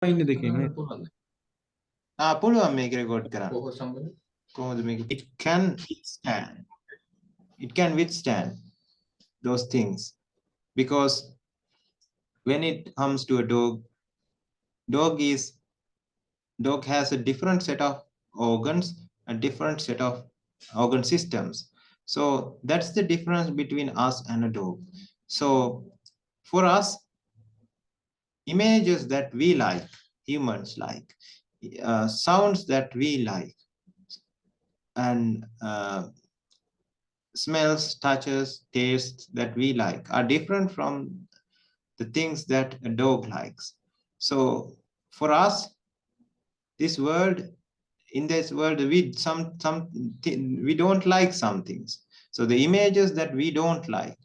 ඉන්න දෙකේ නේ. පුළුවන් මේක රෙකෝඩ් කරන්න. කොහොමද මේක? It can withstand those things, because when it comes to a dog has a different set of organs, a different set of organ systems. So that's the difference between us and a dog. So for us, images that we like, humans like, sounds that we like, and smells, touches, tastes that we like are different from the things that a dog likes. So for us, this world, in this world, we don't like some things. So the images that we don't like,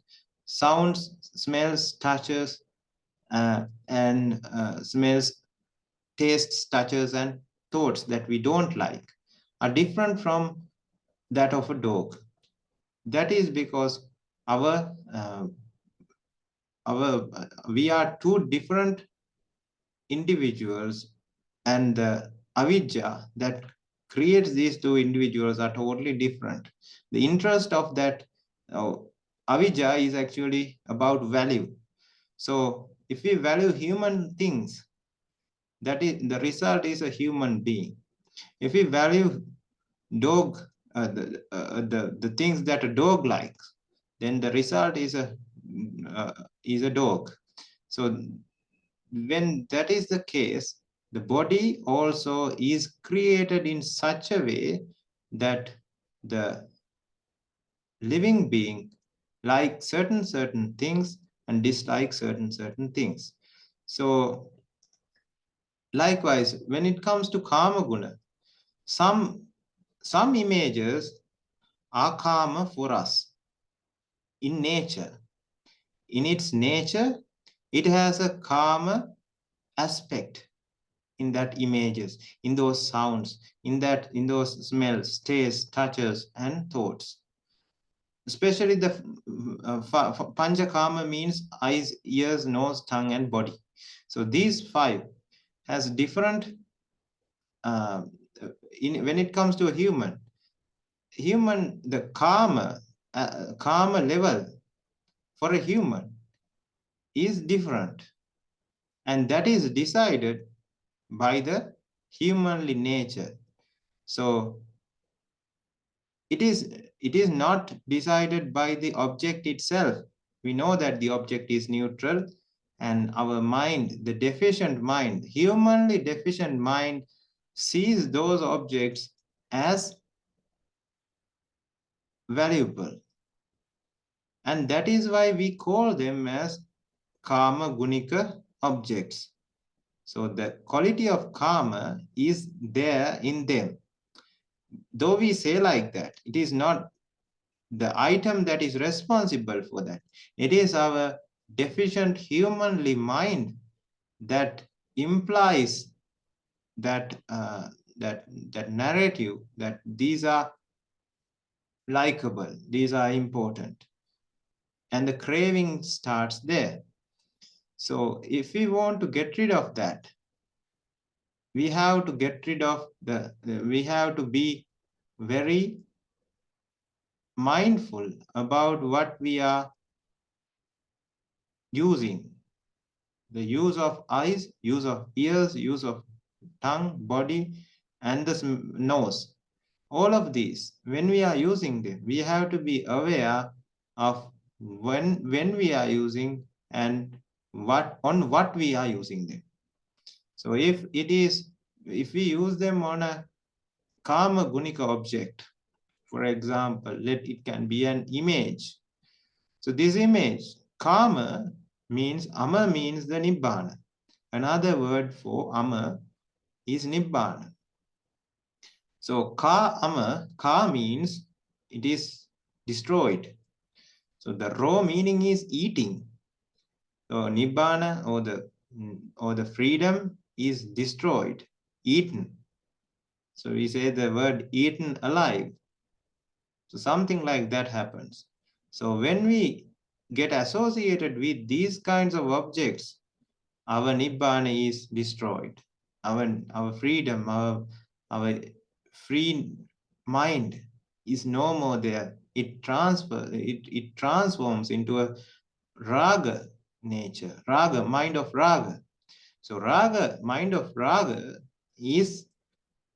sounds, smells, touches, and smells, tastes, touches, and thoughts that we don't like are different from that of a dog. That is because we are two different individuals, and the avidya that creates these two individuals are totally different. The interest of that avidya is actually about value. So if we value human things, that is the result is a human being. If we value dog, the things that a dog likes, then the result is a dog. So when that is the case, the body also is created in such a way that the living being likes certain things and dislikes certain things. So likewise, when it comes to karma guna, some images are karma for us in nature. In its nature, it has a karma aspect in that images, in those sounds, in those smells, tastes, touches, and thoughts. Especially the pancha karma means eyes, ears, nose, tongue, and body. So these five has different when it comes to a human, the karma level for a human is different, and that is decided by the humanly nature. So it is not decided by the object itself. We know that the object is neutral, and our mind, the deficient mind, humanly deficient mind, sees those objects as valuable, and that is why we call them as karma gunika objects. So the quality of karma is there in them. Though we say like that, it is not the item that is responsible for that. It is our deficient humanly mind that implies that that narrative that these are likable, these are important, and the craving starts there. So if we want to get rid of that, we have to get rid of we have to be very mindful about what we are using. The use of eyes, use of ears, use of tongue, body, and the nose. All of these, when we are using them, we have to be aware of when we are using and on what we are using them. So if we use them on a karma gunika object, for example, it can be an image. So this image, karma means, ama means the nibbana. Another word for ama is nibbana. So ka means it is destroyed. So the raw meaning is eating. So nibbana or the freedom is destroyed, eaten. So we say the word eaten alive. So something like that happens. So when we get associated with these kinds of objects, our nibbana is destroyed. Our freedom, our free mind is no more there. It transforms into a raga nature, raga, mind of raga. So raga, mind of raga is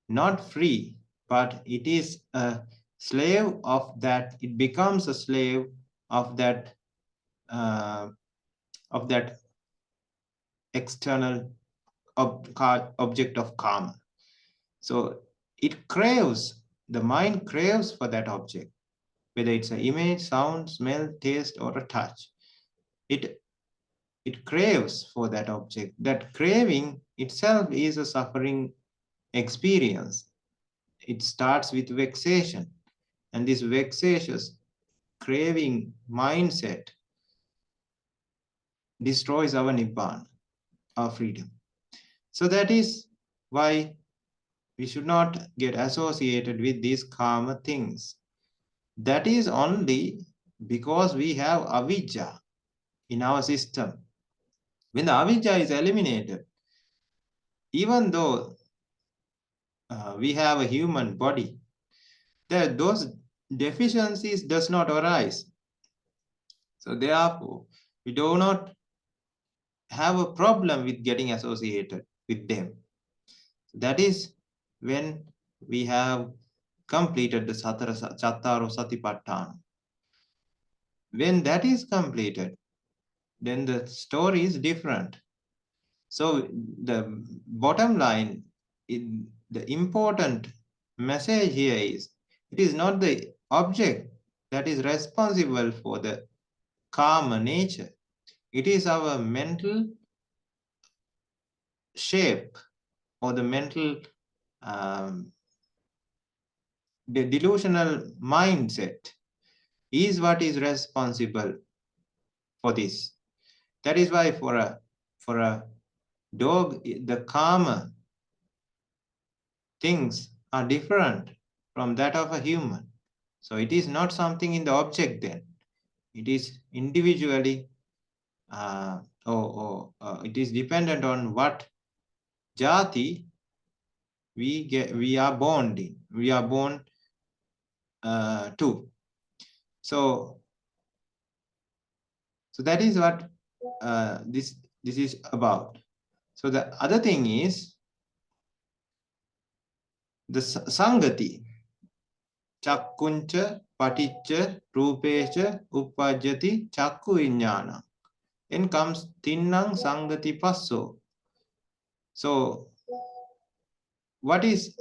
not free, but it is a slave of that. It becomes a slave of that uh, external object of karma. So it craves, the mind craves for that object, whether it's an image, sound, smell, taste, or a touch. It craves for that object. That craving itself is a suffering experience. It starts with vexation, and this vexatious craving mindset destroys our nibbana, our freedom. So that is why we should not get associated with these karma things. That is only because we have avijja in our system. When the avijja is eliminated, even though we have a human body, those deficiencies does not arise. So therefore, we do not have a problem with getting associated with them. That is when we have completed the Chattaro Satipatthana. When that is completed, then the story is different. So the bottom line, the important message here is, it is not the object that is responsible for the karma nature. It is our mental shape or the mental the delusional mindset is what is responsible for this. That is why for a dog, the karma things are different from that of a human. So it is not something in the object then. It is individually it is dependent on what jati we are born in. We are born to. So that is what this is about. So the other thing is the sangati. Chakkuncha, paticca, rupecha, uppajjati, chakku vijnana. Then comes tinnang sangati passo. So what is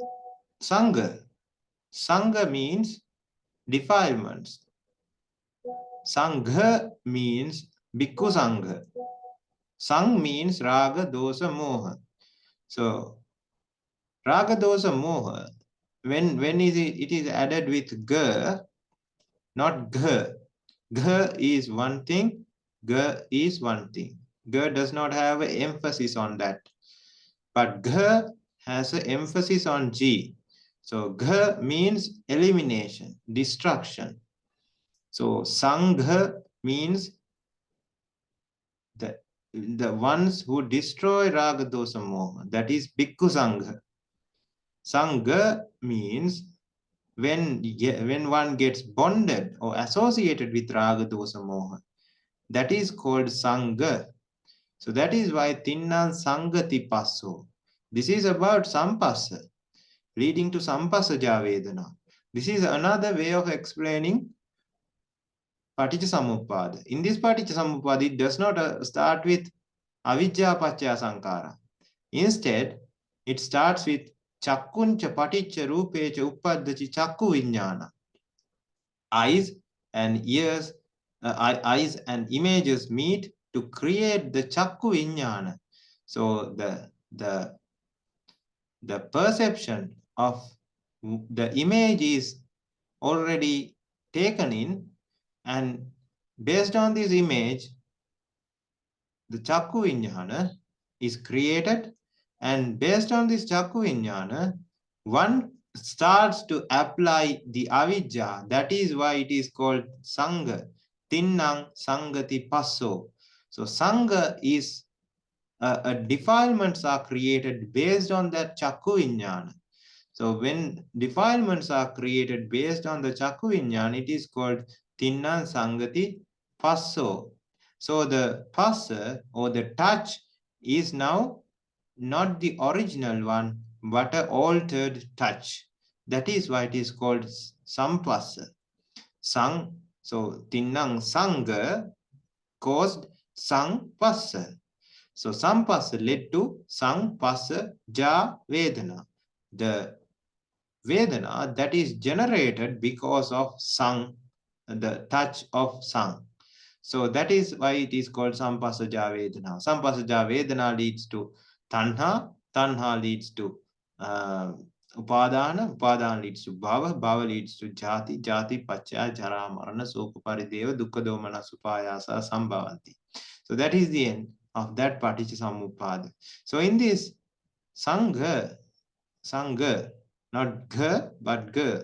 sangha? Sangha means defilements. Sangha means bhikkhu sangha. Sang means raga, dosa, moha. So raga, dosa, moha, when is it is added with ga, not gha. Gha is one thing, ga is one thing. Ga does not have an emphasis on that. But gha has an emphasis on G. So gha means elimination, destruction. So sangha means the ones who destroy raga, dosa, moha. That is bhikkhu sangha. Sangha means when one gets bonded or associated with raga, dosa, moha. That is called sangha. So that is why tinnan sangati passo. This is about sampassa, leading to sampassaja vedana. This is another way of explaining paticca In this paticca it does not start with avijja paccaya sankara. Instead, it starts with chakkuncha paticca rupecha uppaddaci chakku vijnana. Eyes and ears, eyes and images meet to create the chakku vijnana. So the perception of the image is already taken in, and based on this image, the chakku vijnana is created, and based on this chakku vijnana, one starts to apply the avijja. That is why it is called sangha. Tinnang sangati passo. So sangha is defilements are created based on that chakku vijnana. So when defilements are created based on the chakku vijnana, it is called tinnan sangati passo. So the passa or the touch is now not the original one, but an altered touch. That is why it is called sampassa. Sang, so tinnang sanga caused sampassa. So sampassa led to sampassa ja vedana. The Vedana that is generated because of sang, the touch of sang. So that is why it is called Sampasaja Vedana. Sampasaja Vedana leads to Tanha, Tanha leads to Upadana, Upadana leads to Bhava, Bhava leads to Jati, Jati, Pacha, Jara, Marana, Soka Parideva, Dukkha Domana, Supayasa, Sambhavanti. So that is the end of that Patichasamuppada. So in this Sangha, Sangha, not Gha, but Ga,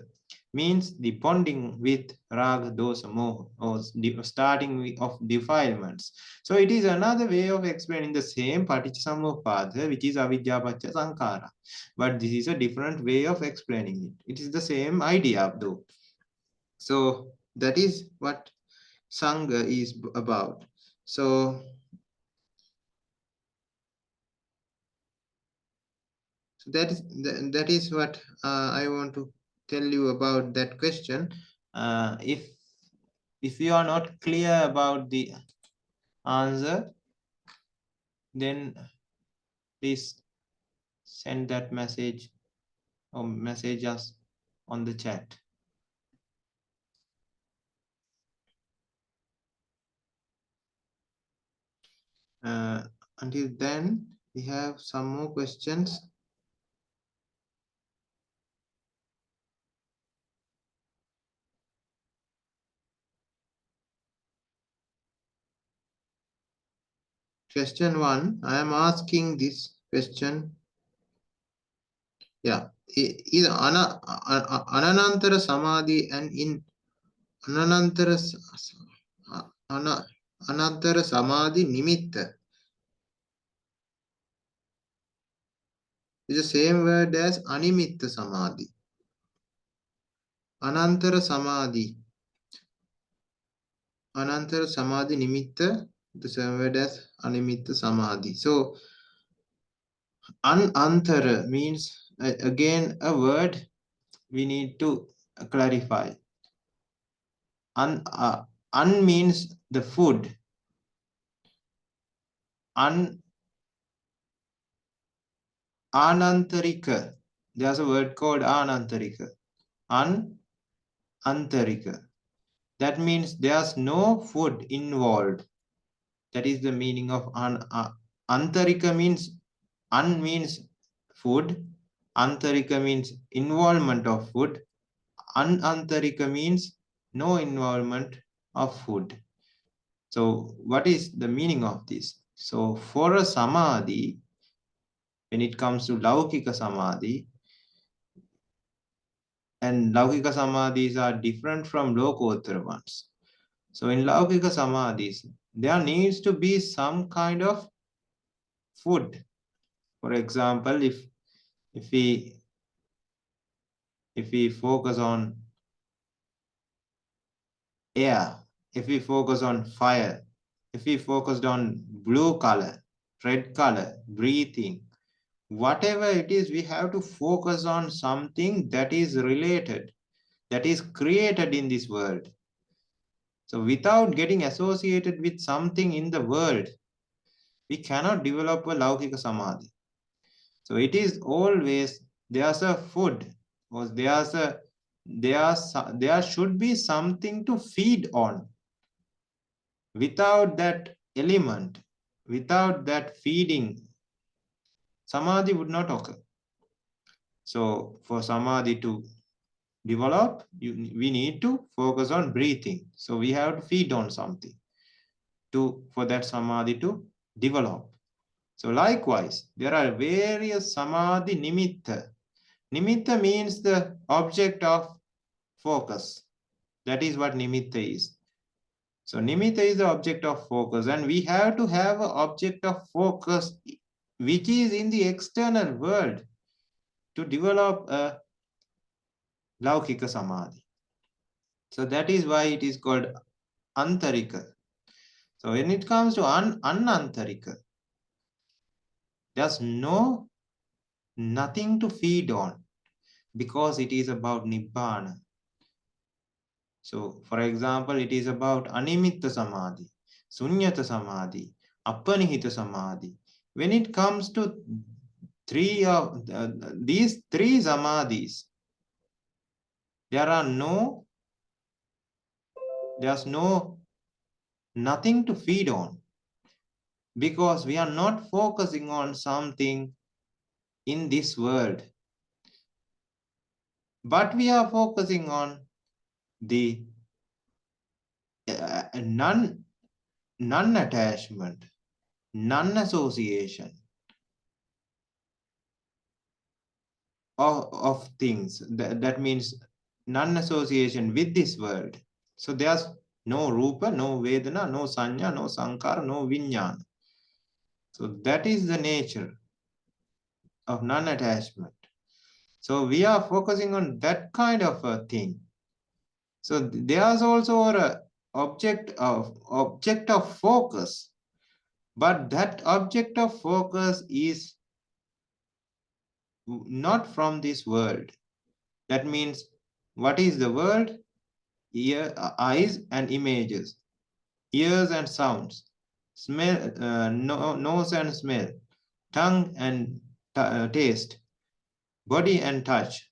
means the bonding with raga, dosa, moha, or starting of defilements. So it is another way of explaining the same Paticcasamuppada, which is avidya pacha sankara. But this is a different way of explaining it. It is the same idea though. So that is what Sangha is about. So that is what I want to tell you about that question. If you are not clear about the answer, then please send that message or message us on the chat. Until then, we have some more questions. Question 1, I am asking this question. Yeah, is Ananantara Samadhi and in Ananantara Samadhi Nimitta is the same word as Animitta Samadhi. Anantara Samadhi. Anantara Samadhi Nimitta, the same word as Animitta Samadhi. So Anantara means again a word we need to clarify. An means the food. Anantarika. There's a word called Anantarika. Antarika. That means there's no food involved. That is the meaning of Antarika means means food. Antarika means involvement of food. Anantarika means no involvement of food. So what is the meaning of this? So for a samadhi, when it comes to Laukika Samadhi, and Laukika Samadhis are different from Lokottara ones. So in Laukika Samadhis, there needs to be some kind of food. For example, if we focus on air, if we focus on fire, if we focused on blue color, red color, breathing, whatever it is, we have to focus on something that is related, that is created in this world. So without getting associated with something in the world, we cannot develop a Laukika Samadhi. So it is always, there's a food, or there should be something to feed on. Without that element, without that feeding, Samadhi would not occur. So for Samadhi to develop, we need to focus on breathing. So we have to feed on something for that Samadhi to develop. So likewise, there are various Samadhi Nimitta. Nimitta means the object of focus. That is what Nimitta is. So nimitta is the object of focus, and we have to have an object of focus which is in the external world to develop a laukika samadhi. So that is why it is called antarika. So when it comes to anantarika, there's nothing to feed on because it is about nibbana. So for example, it is about animitta samadhi, sunyata samadhi, apanihita samadhi. When it comes to these three samadhis, there's nothing to feed on because we are not focusing on something in this world, but we are focusing on the non-attachment, non-association of things. That means non-association with this world. So there's no rupa, no vedana, no sanya, no sankara, no vijnana. So that is the nature of non-attachment. So we are focusing on that kind of a thing. So there's also an object of focus, but that object of focus is not from this world. That means, what is the world? Eyes and images, ears and sounds, smell, nose and smell, tongue and taste, body and touch,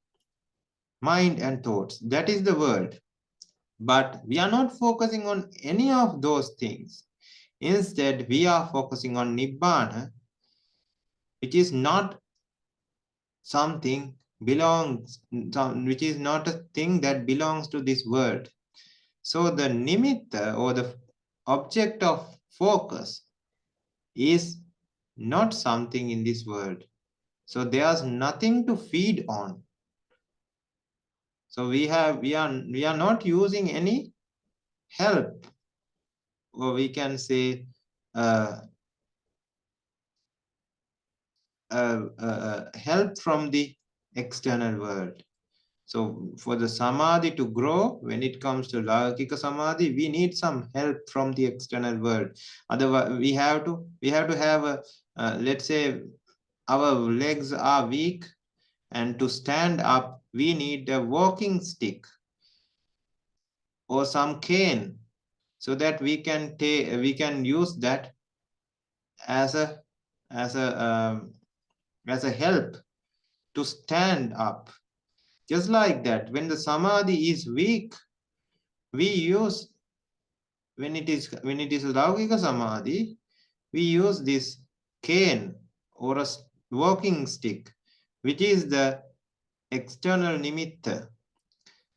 mind and thoughts. That is the world. But we are not focusing on any of those things. Instead, we are focusing on Nibbana, which is not something which is not a thing that belongs to this world. So the nimitta, or the object of focus, is not something in this world. So there's nothing to feed on. So we are not using any help, or we can say help from the external world. So for the samadhi to grow, when it comes to laukika samadhi, we need some help from the external world. Otherwise, we have to have a let's say our legs are weak, and to stand up, we need a walking stick or some cane, so that we can use that as a as a as a help to stand up. Just like that, when the samadhi is weak, we use, when it is laukika samadhi, we use this cane or a walking stick, which is the external nimitta,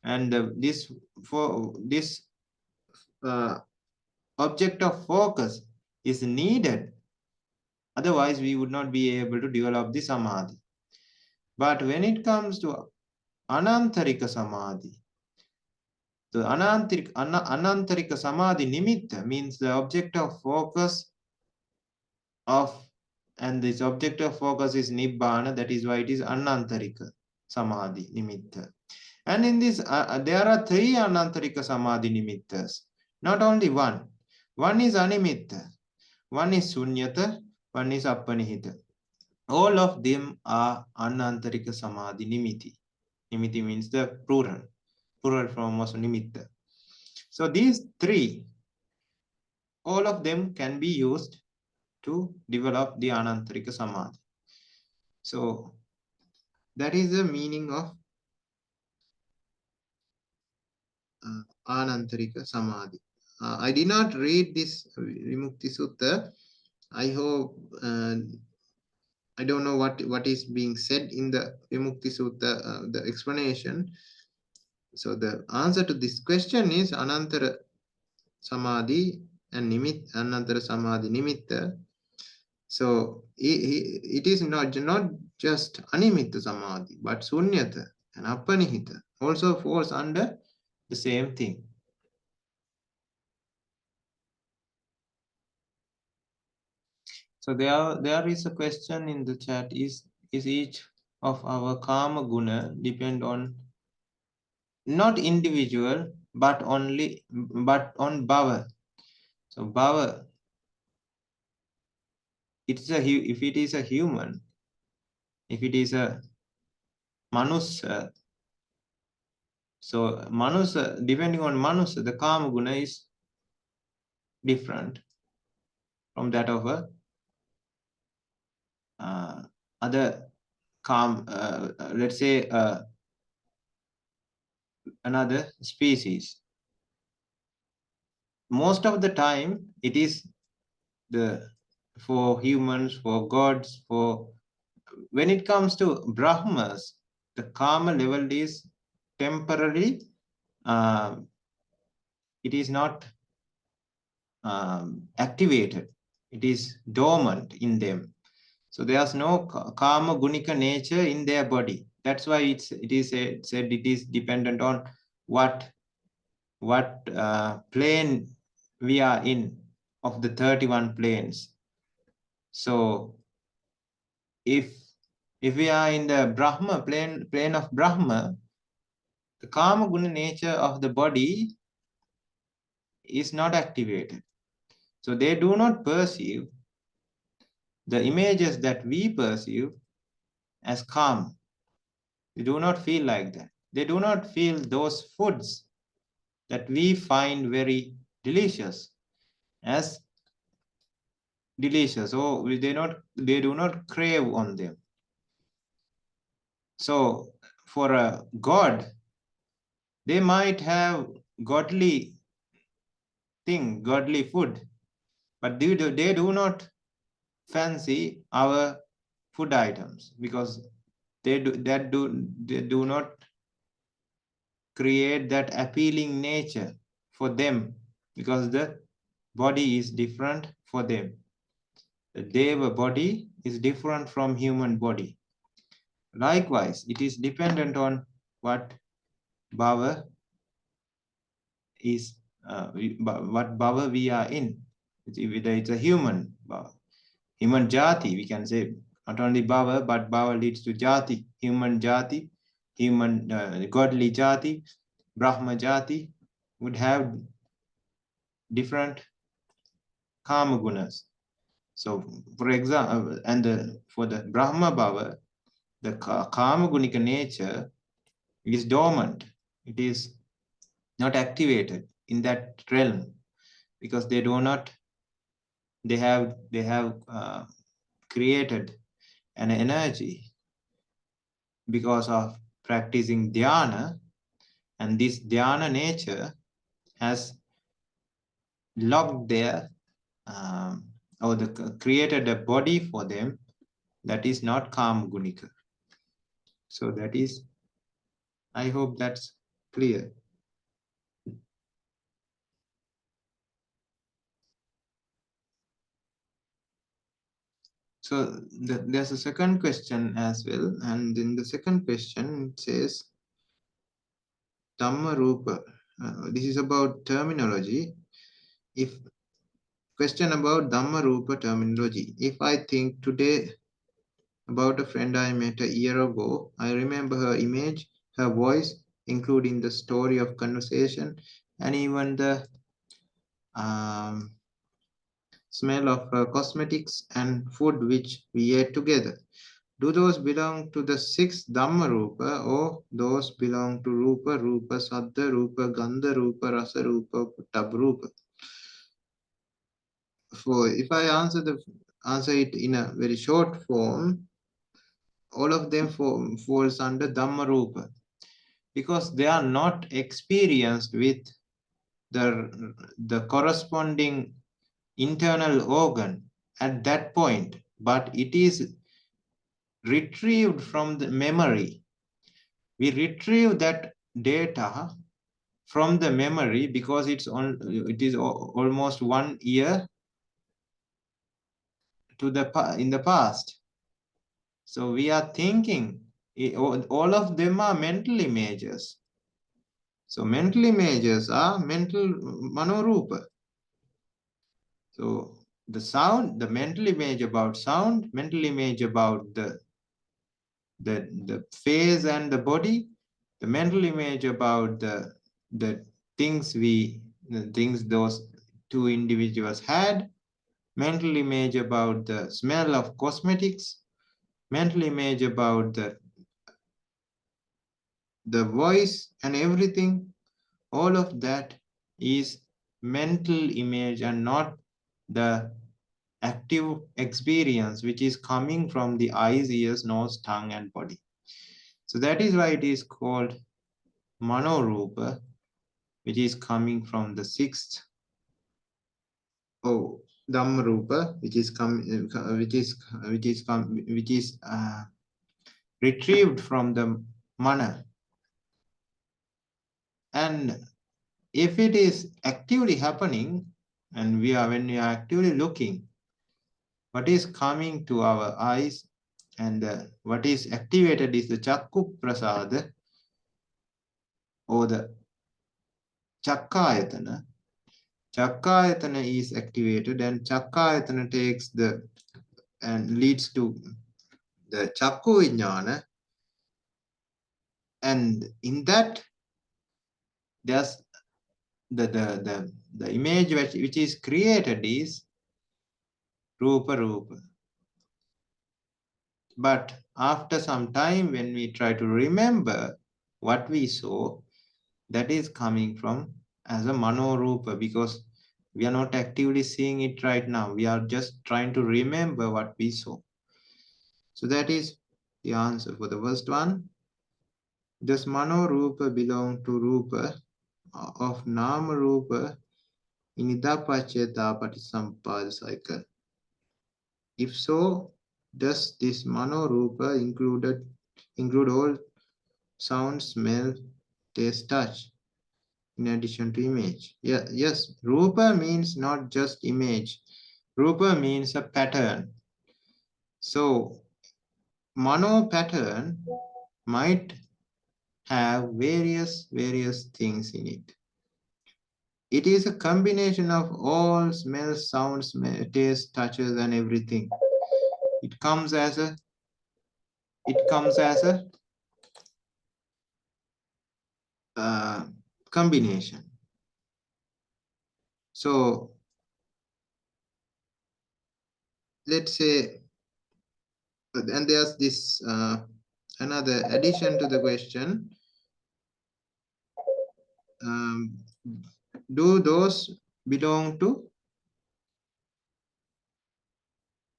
and this object of focus is needed. Otherwise, we would not be able to develop the samadhi. But when it comes to anantarika samadhi, the anantarika samadhi nimitta means the object of focus and this object of focus is nibbana. That is why it is anantarika samadhi nimitta. And in this, there are three anantarika samadhi nimittas, not only one. One is animitta, one is sunyata, one is apanihita. All of them are anantarika samadhi nimitti. Nimitti means the plural form of nimitta. So these three, all of them can be used to develop the anantarika samadhi. So that is the meaning of anantarika samadhi. I did not read this Vimukti Sutta. I hope I don't know what is being said in the Vimukti Sutta, the explanation. So the answer to this question is Anantara Samadhi and Anantara Samadhi Nimitta. So it is not just Animitta Samadhi, but Sunyata and Apanihita also falls under the same thing. So there is a question in the chat: is each of our karma guna depend on not individual but on bhava? So bhava, if it is a human, if it is a manusya, so manusya, depending on manusya, the karma guna is different from that of a other let's say another species. Most of the time it is for humans, for gods, for when it comes to brahmas, the karma level is temporary. It is not activated, it is dormant in them. So there's no karma gunika nature in their body. That's why it is said it is dependent on what plane we are in of the 31 planes. So if we are in the Brahma plane of Brahma, the karma guna nature of the body is not activated. So they do not perceive the images that we perceive as karma. They do not feel like that. They do not feel those foods that we find very delicious as delicious. Or they do not crave on them. So for a god, they might have godly thing, godly food, but they do not fancy our food items because they do not create that appealing nature for them because the body is different for them. The deva body is different from human body. Likewise, it is dependent on what bhava is, what bhava we are in. Whether it's a human bhava, human jati, we can say not only bhava, but bhava leads to jati, human godly jati, brahma jati would have different karma gunas. So, for example, for the brahma bhava, the karma gunika nature is dormant. It is not activated in that realm because they have created an energy because of practicing dhyana, and this dhyana nature has locked their created a body for them that is not karma gunika. So that is, I hope that's clear. So there's a second question as well, and in the second question it says Dhamma rupa. This is about terminology. If question about Dhamma rupa terminology. If I think today about a friend I met a year ago, I remember her image, her voice, including the story of conversation, and even the smell of cosmetics and food which we ate together. Do those belong to the sixth Dhamma Rupa, or those belong to Rupa, Rupa, Saddha Rupa, Gandha Rupa, Rasa Rupa, Tab Rupa? For if I answer it in a very short form, all of them falls under Dhamma Rupa because they are not experienced with the corresponding internal organ at that point, but it is retrieved from the memory. We retrieve that data from the memory because it is almost 1 year in the past. So we are thinking all of them are mental images. So mental images are mental manorupa. So the sound, the mental image about sound, mental image about the face and the body, the mental image about the things those two individuals had, mental image about the smell of cosmetics, mental image about the voice and everything. All of that is mental image and not the active experience which is coming from the eyes, ears, nose, tongue, and body. So that is why it is called Mano rupa, which is coming from the sixth Dhamma rupa, which is retrieved from the Mana. And if it is actively happening, and when we are actively looking, what is coming to our eyes and what is activated is the Chakku Prasada or the Chakkayatana. Chakkayatana is activated, and Chakkayatana takes and leads to the Chakku Vijnana. And in that, there's the image which is created is rupa rupa. But after some time, when we try to remember what we saw, that is coming from as a mano rupa, because we are not actively seeing it right now. We are just trying to remember what we saw. So that is the answer for the first one. Does mano rupa belong to rupa of nama rupa in idapacheta patisampada cycle? If so, does this mano rupa include all sound, smell, taste, touch in addition to image? Yeah, yes, rupa means not just image. Rupa means a pattern. So mano pattern might have various things in it. It is a combination of all smells, sounds, taste, touches, and everything. It comes as a combination. So let's say, and there's this another addition to the question. Do those belong to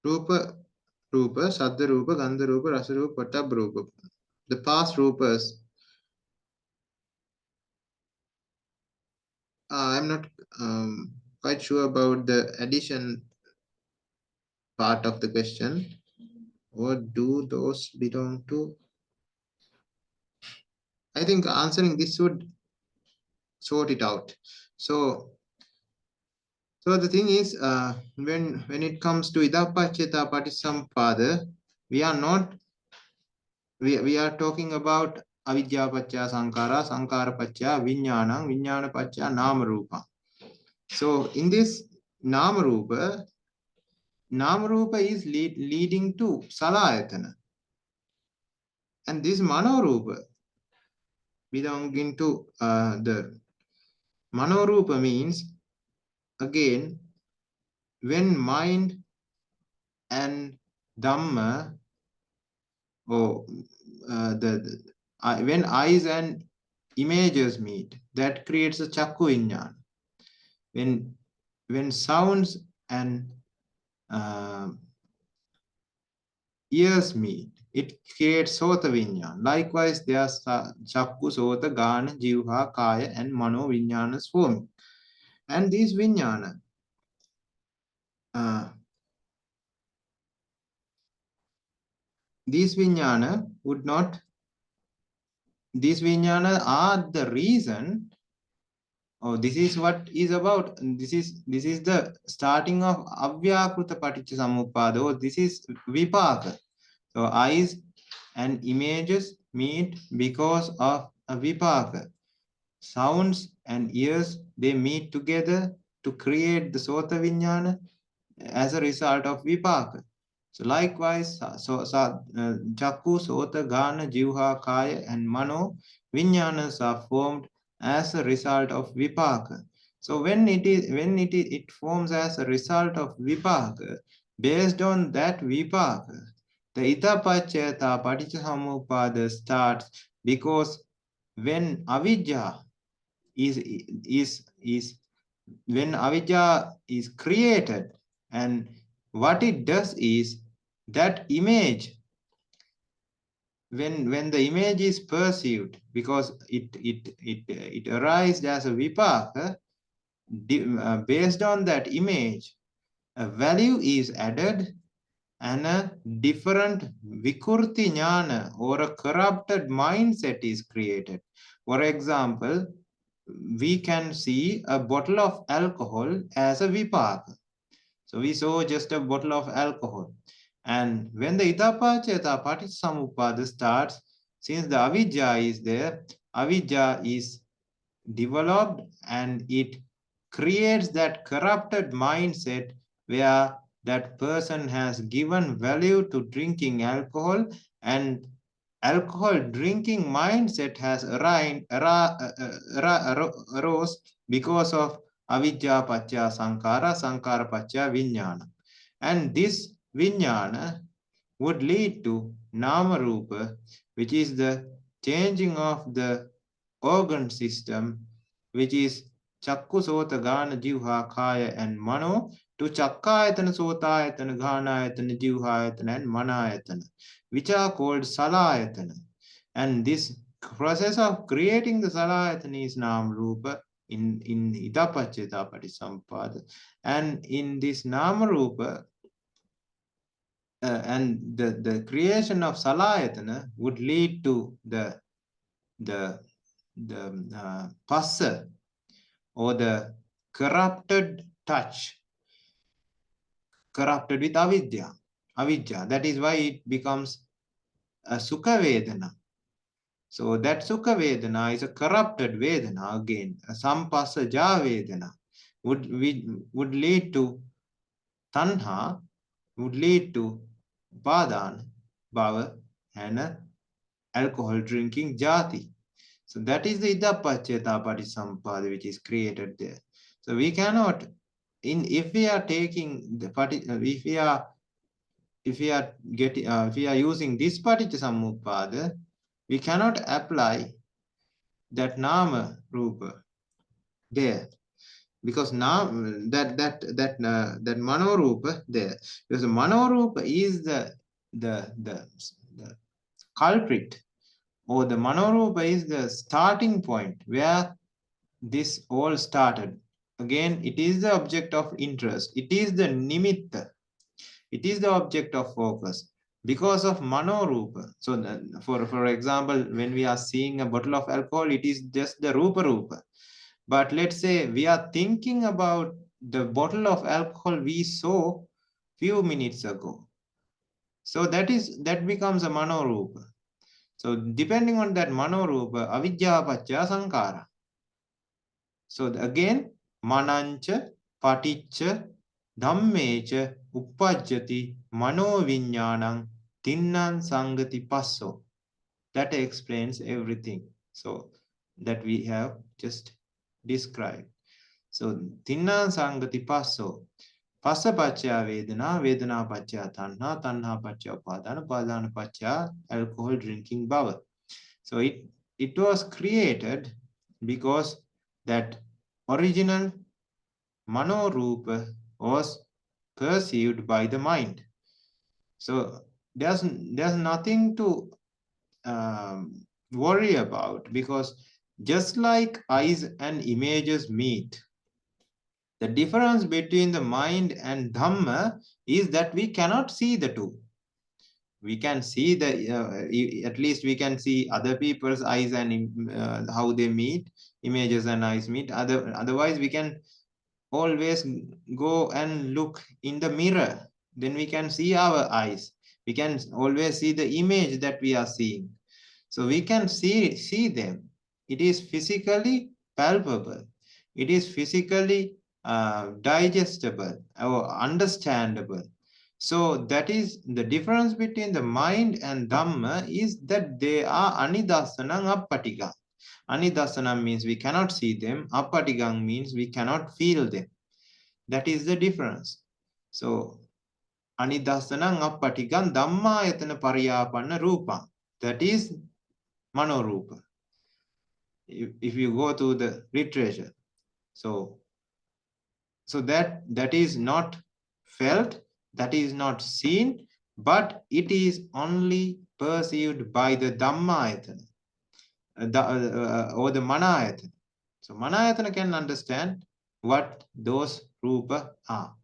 rupa, saddha rupa, gandha rupa, rasa rupa, pattabha rupa? The past rupas. I'm not quite sure about the addition part of the question. What do those belong to? I think answering this would sort it out. So the thing is, when it comes to idapacheta patisampada, we are talking about avidya paccha sankara, sankara paccha vijnana, vijnana paccha nama rupa. So in this nama rupa is leading to salayatana, and this mano rupa belonging to the mano rupa means, again, when mind and Dhamma, or when eyes and images meet, that creates a chakku vijnana. When sounds and ears meet, it creates sota vijnana. Likewise, there are chakku, sota, gana, jivha, kaya, and mano vijnanas forming. And these vijnana, these vijnana are the reason. Oh, this is what is about. This is the starting of avyakruta paticca samuppada. Oh, this is vipaka. So eyes and images meet because of a vipaka. Sounds and ears, they meet together to create the sota vijnana. as a result of vipaka. So likewise, chakku, sota, gana, jivha, kaya, and mano vinyanas are formed as a result of vipaka. So it forms as a result of vipaka, based on that vipaka, the itapacchayata paticcasamuppada starts, because when avidya is when avidya is created, and what it does is that image, when the image is perceived, because it arises as a vipaka, based on that image, a value is added, and a different vikurti jnana, or a corrupted mindset, is created. For example, we can see a bottle of alcohol as a vipaka. So we saw just a bottle of alcohol. And when the itapacchayata paticcasamuppada starts, since the avidya is there, avidya is developed, and it creates that corrupted mindset where that person has given value to drinking alcohol, and alcohol drinking mindset has arose because of avidya paccha sankara, sankara paccha vijnana. And this vijnana would lead to nama rupa, which is the changing of the organ system, which is chakku, sota, gana, jivha, kaya, and mano, to chakkayatana, sotayatana, ganayatana, jivhayatana, and manayatana, which are called salayatana. And this process of creating the salayatana is nam rupa in idapacchayata paticcasamuppada. And in this nama rupa, and the creation of salayatana would lead to the passa, or the corrupted touch, corrupted with avidya. That is why it becomes a sukha vedana. So that sukha vedana is a corrupted vedana again. A sampassa ja vedana would lead to tanha, would lead to padan, bhava, and alcohol drinking jati. So that is the idapacchayata paticcasamuppada which is created there. So we cannot, if we are taking the if we are using this paticcasamuppada, we cannot apply that nama rupa there, because now that mano rupa there, because the mano rupa is the culprit, or the mano rupa is the starting point where this all started. Again, it is the object of interest, it is the nimitta, it is the object of focus, because of mano rupa. So for example, when we are seeing a bottle of alcohol, it is just the rupa. But let's say we are thinking about the bottle of alcohol we saw few minutes ago, so that becomes a mano rupa. So depending on that mano rupa, avidya paccha sankara. So again, manancha paticca dhammecha uppajjati mano vinyanam tinnan sangati passo. That explains everything. So that we have just described. So tinnan sangati passo. Passa paccha vedana, vedana paccha tanha, tanha paccha upadana, upadana paccha alcohol drinking bhava. So it was created because that original mano rupa was perceived by the mind. So there's nothing to worry about, because just like eyes and images meet, the difference between the mind and Dhamma is that we cannot see the two. We can see at least we can see other people's eyes and how they meet, images and eyes meet. Otherwise, we can always go and look in the mirror. Then we can see our eyes. We can always see the image that we are seeing. So we can see them. It is physically palpable. It is physically digestible or understandable. So that is the difference between the mind and Dhamma, is that they are anidasanam appatikam. Anidasanam means we cannot see them, appatikam means we cannot feel them. That is the difference. So anidasanam appatikam dhammayatana pariyapanna rupa. That is Mano rupa. If you go to the literature, so that is not felt, that is not seen, but it is only perceived by the Dhammayatana or the Manayatana. So Manayatana can understand what those rupa are.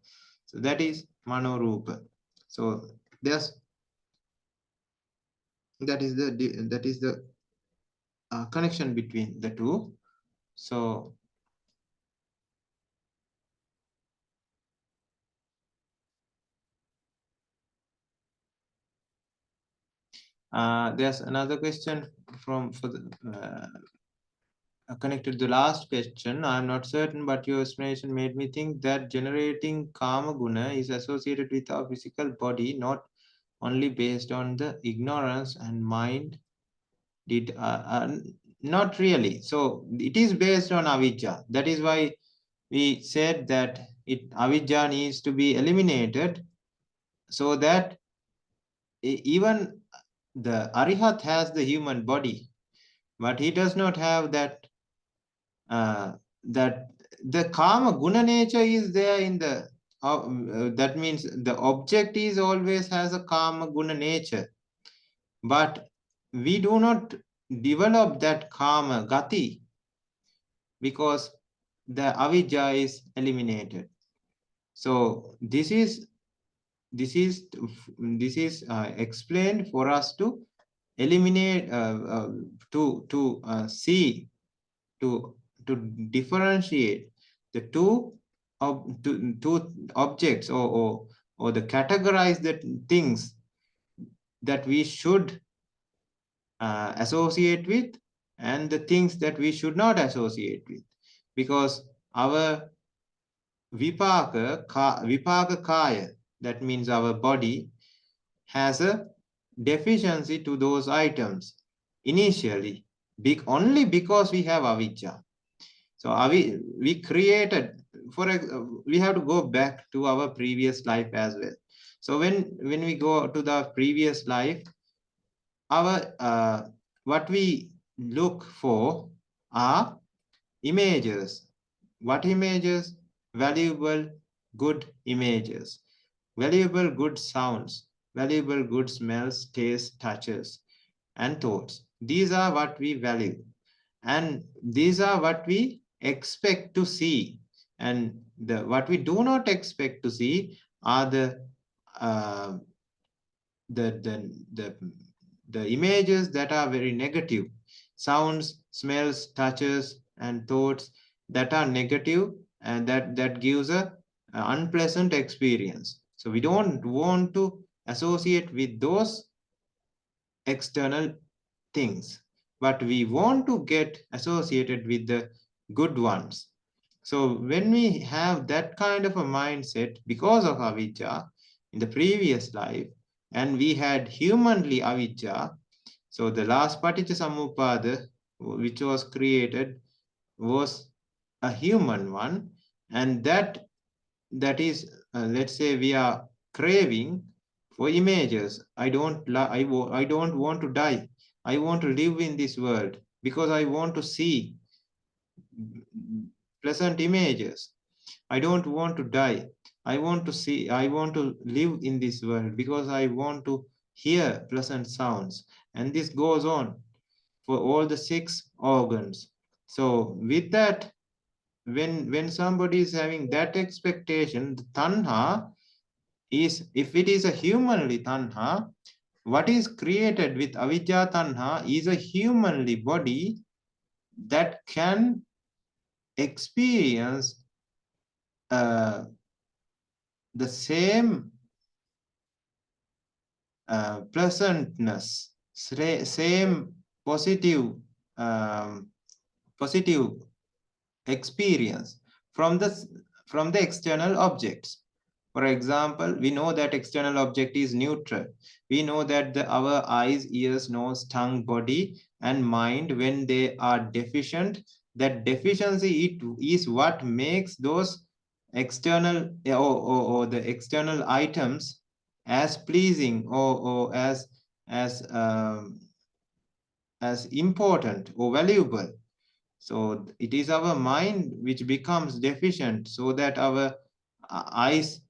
So that is Mano rupa. So there's that is the connection between the two. So there's another question connected to the last question. I'm not certain, but your explanation made me think that generating karma guna is associated with our physical body, not only based on the ignorance and mind. Not really. So it is based on avijja. That is why we said that avijja needs to be eliminated, so that even the Arihat has the human body, but he does not have that that the karma guna nature is there in the that means the object is always has a karma guna nature, but we do not develop that karma gati because the avijja is eliminated. So this is explained for us to eliminate to see, to differentiate the two objects, or the categorize the things that we should associate with and the things that we should not associate with, because our vipaka kaya, that means our body, has a deficiency to those items initially, only because we have avijja. So we created, we have to go back to our previous life as well. So when we go to the previous life, our what we look for are images. What images? Valuable, good images, valuable, good sounds, valuable, good smells, tastes, touches, and thoughts. These are what we value, and these are what we expect to see. And what we do not expect to see are uh, the images that are very negative, sounds, smells, touches, and thoughts that are negative, and that gives a unpleasant experience. So we don't want to associate with those external things, but we want to get associated with the good ones. So when we have that kind of a mindset because of avijja in the previous life, and we had humanly avijja, so the last paticca which was created was a human one, and that is let's say we are craving for images. I don't want to die. I want to live in this world because I want to see pleasant images. I don't want to die. I want to live in this world because I want to hear pleasant sounds. And this goes on for all the 6 organs. So with that, when somebody is having that expectation, the tanha is, if it is a humanly tanha, what is created with avijja tanha is a humanly body that can experience the same pleasantness, same positive positive experience from from the external objects. For example, we know that external object is neutral. We know that our eyes, ears, nose, tongue, body, and mind, when they are deficient, that deficiency it is what makes those external or the external items as pleasing or as important or valuable. So it is our mind which becomes deficient, so that our eyes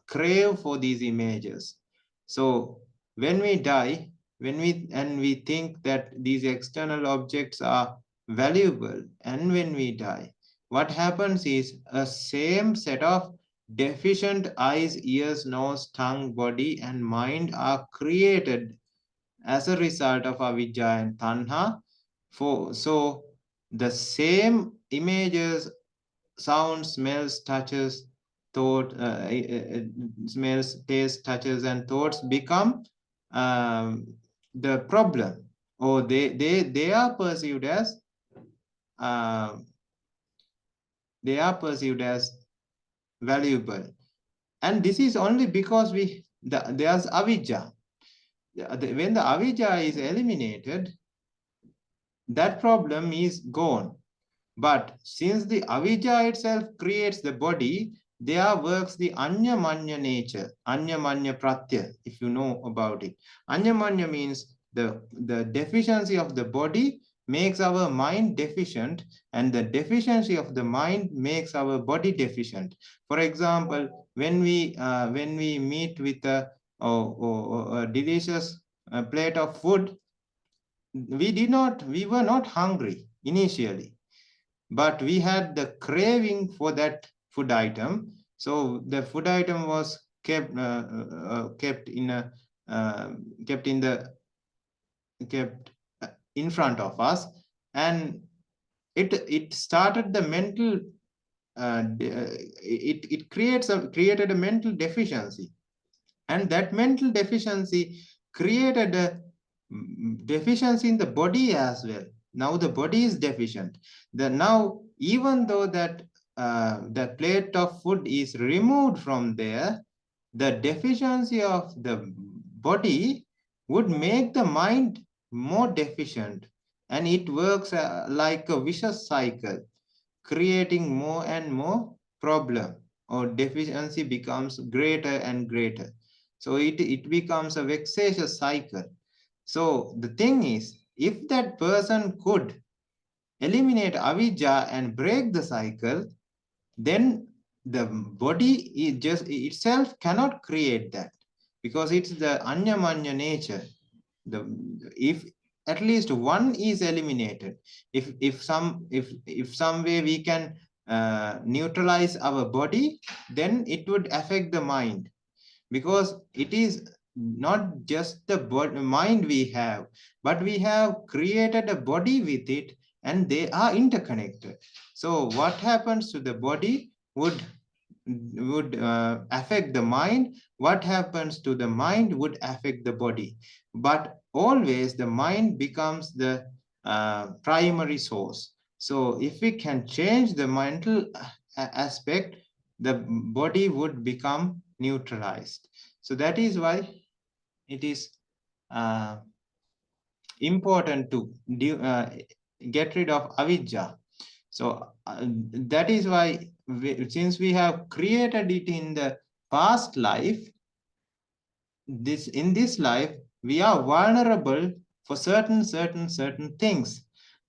crave for these images. So when we die, when we think that these external objects are valuable, and when we die, what happens is a same set of deficient eyes, ears, nose, tongue, body, and mind are created as a result of avidya and tanha. So the same images, sounds, smells, touches, thought, smells, taste, touches, and thoughts become um, the problem, or they are perceived as uh, they are perceived as valuable, and this is only because there's avijja. When the avijja is eliminated, that problem is gone. But since the avijja itself creates the body, there works the anyamanya nature, anyamanya pratya, if you know about it. Anyamanya means the deficiency of the body makes our mind deficient, and the deficiency of the mind makes our body deficient. For example, when we meet with a delicious plate of food, we were not hungry initially, but we had the craving for that food item. So the food item was kept in a kept in the kept in front of us, and it started the mental it created a mental deficiency, and that mental deficiency created a deficiency in the body as well. Now the body is deficient. Now, even though that plate of food is removed from there, the deficiency of the body would make the mind more deficient, and it works like a vicious cycle, creating more and more problem, or deficiency becomes greater and greater. So it becomes a vexatious cycle. So the thing is, if that person could eliminate avijja and break the cycle, then the body is just itself cannot create that, because it's the anyamanya nature. The if at least one is eliminated, if some way we can neutralize our body, then it would affect the mind, because it is not just the mind we have, but we have created a body with it, and they are interconnected. So what happens to the body would affect the mind. What happens to the mind would affect the body, but always the mind becomes the primary source. So if we can change the mental aspect, the body would become neutralized. So that is why it is uh, important to get rid of avijja. So that is why since we have created it in the past life, in this life we are vulnerable for certain things.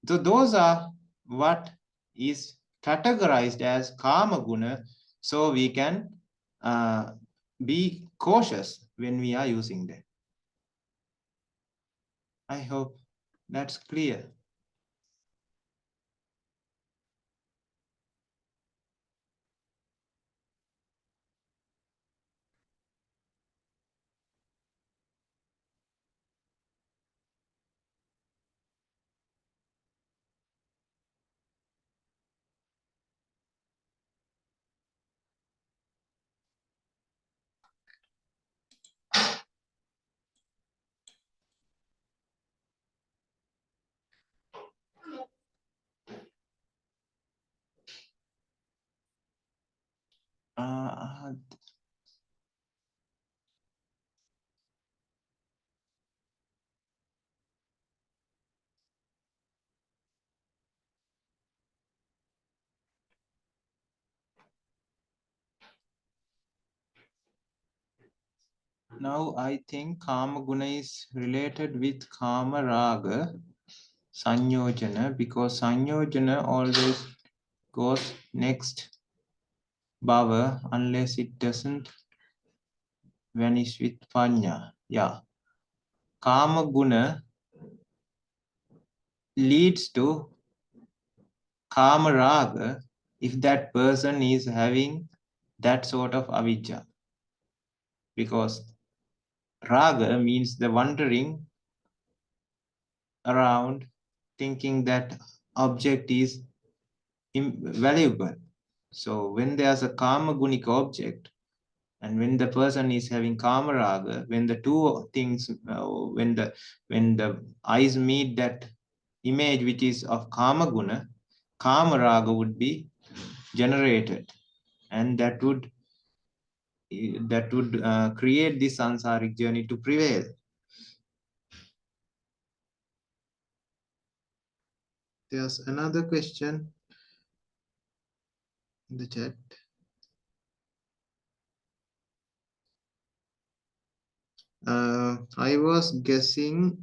So those are what is categorized as karma guna. So we can be cautious when we are using them. I hope that's clear. Now I think Kama Guna is related with Kama Raga Sanyojana, because Sanyojana always goes next bhava unless it doesn't vanish with Panya. Yeah. Kama Guna leads to Kama Raga if that person is having that sort of avijja. Because Raga means the wandering around thinking that object is valuable. So when there's a Kama Gunika object, and when the person is having Kama Raga, when the two things, when the eyes meet that image which is of Kama Guna, Kama Raga would be generated, and that would create this sansaric journey to prevail. There's another question in the chat. I was guessing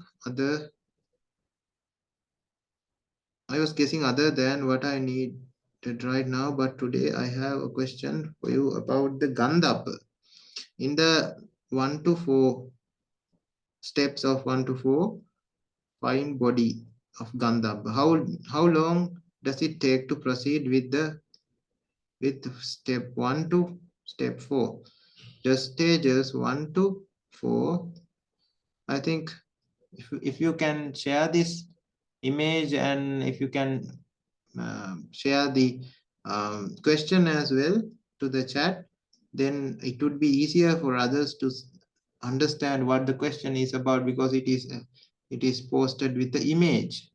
other than what I needed right now, but today I have a question for you about the Gandhabba. In the 1 to 4 steps of 1 to 4, fine body of Gandhabba. How long does it take to proceed with step 1 to step 4? Just stages 1 to 4. I think if you can share this image, and if you can share the question as well to the chat, then it would be easier for others to understand what the question is about, because it is posted with the image.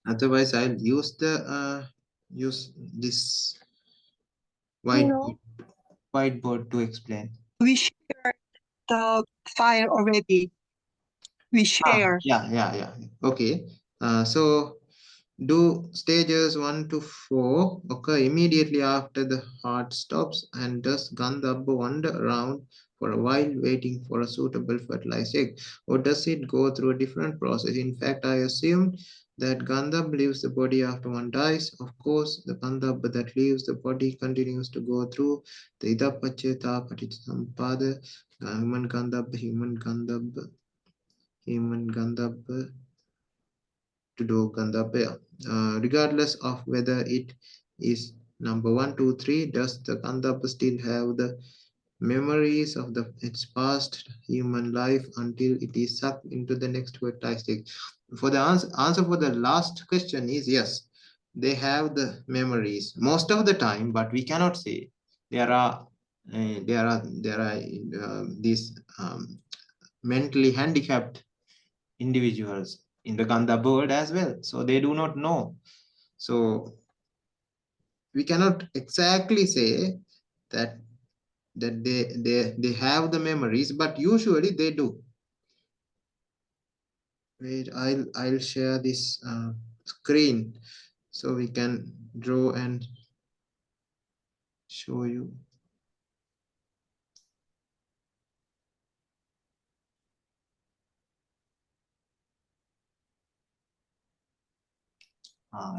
Otherwise, I'll use this whiteboard to explain. We shared the file already. We share. Yeah. Okay. So do stages 1 to 4 occur immediately after the heart stops, and does Gandhabba wander around for a while waiting for a suitable fertilized egg, or does it go through a different process? In fact, I assumed that Gandhabba leaves the body after one dies. Of course, the Gandhabba that leaves the body continues to go through the Idapacheta Patisampada, human Gandhabba to do Gandhabba, regardless of whether it is number 1, 2, 3. Does the Gandhabba still have the memories of its past human life until it is sucked into the next fertilized stage? For the answer for the last question is yes, they have the memories most of the time, but we cannot say. There are these mentally handicapped individuals in the Gandhabba world as well, so they do not know. So we cannot exactly say that they have the memories, but usually they do. Wait, I'll share this screen so we can draw and show you.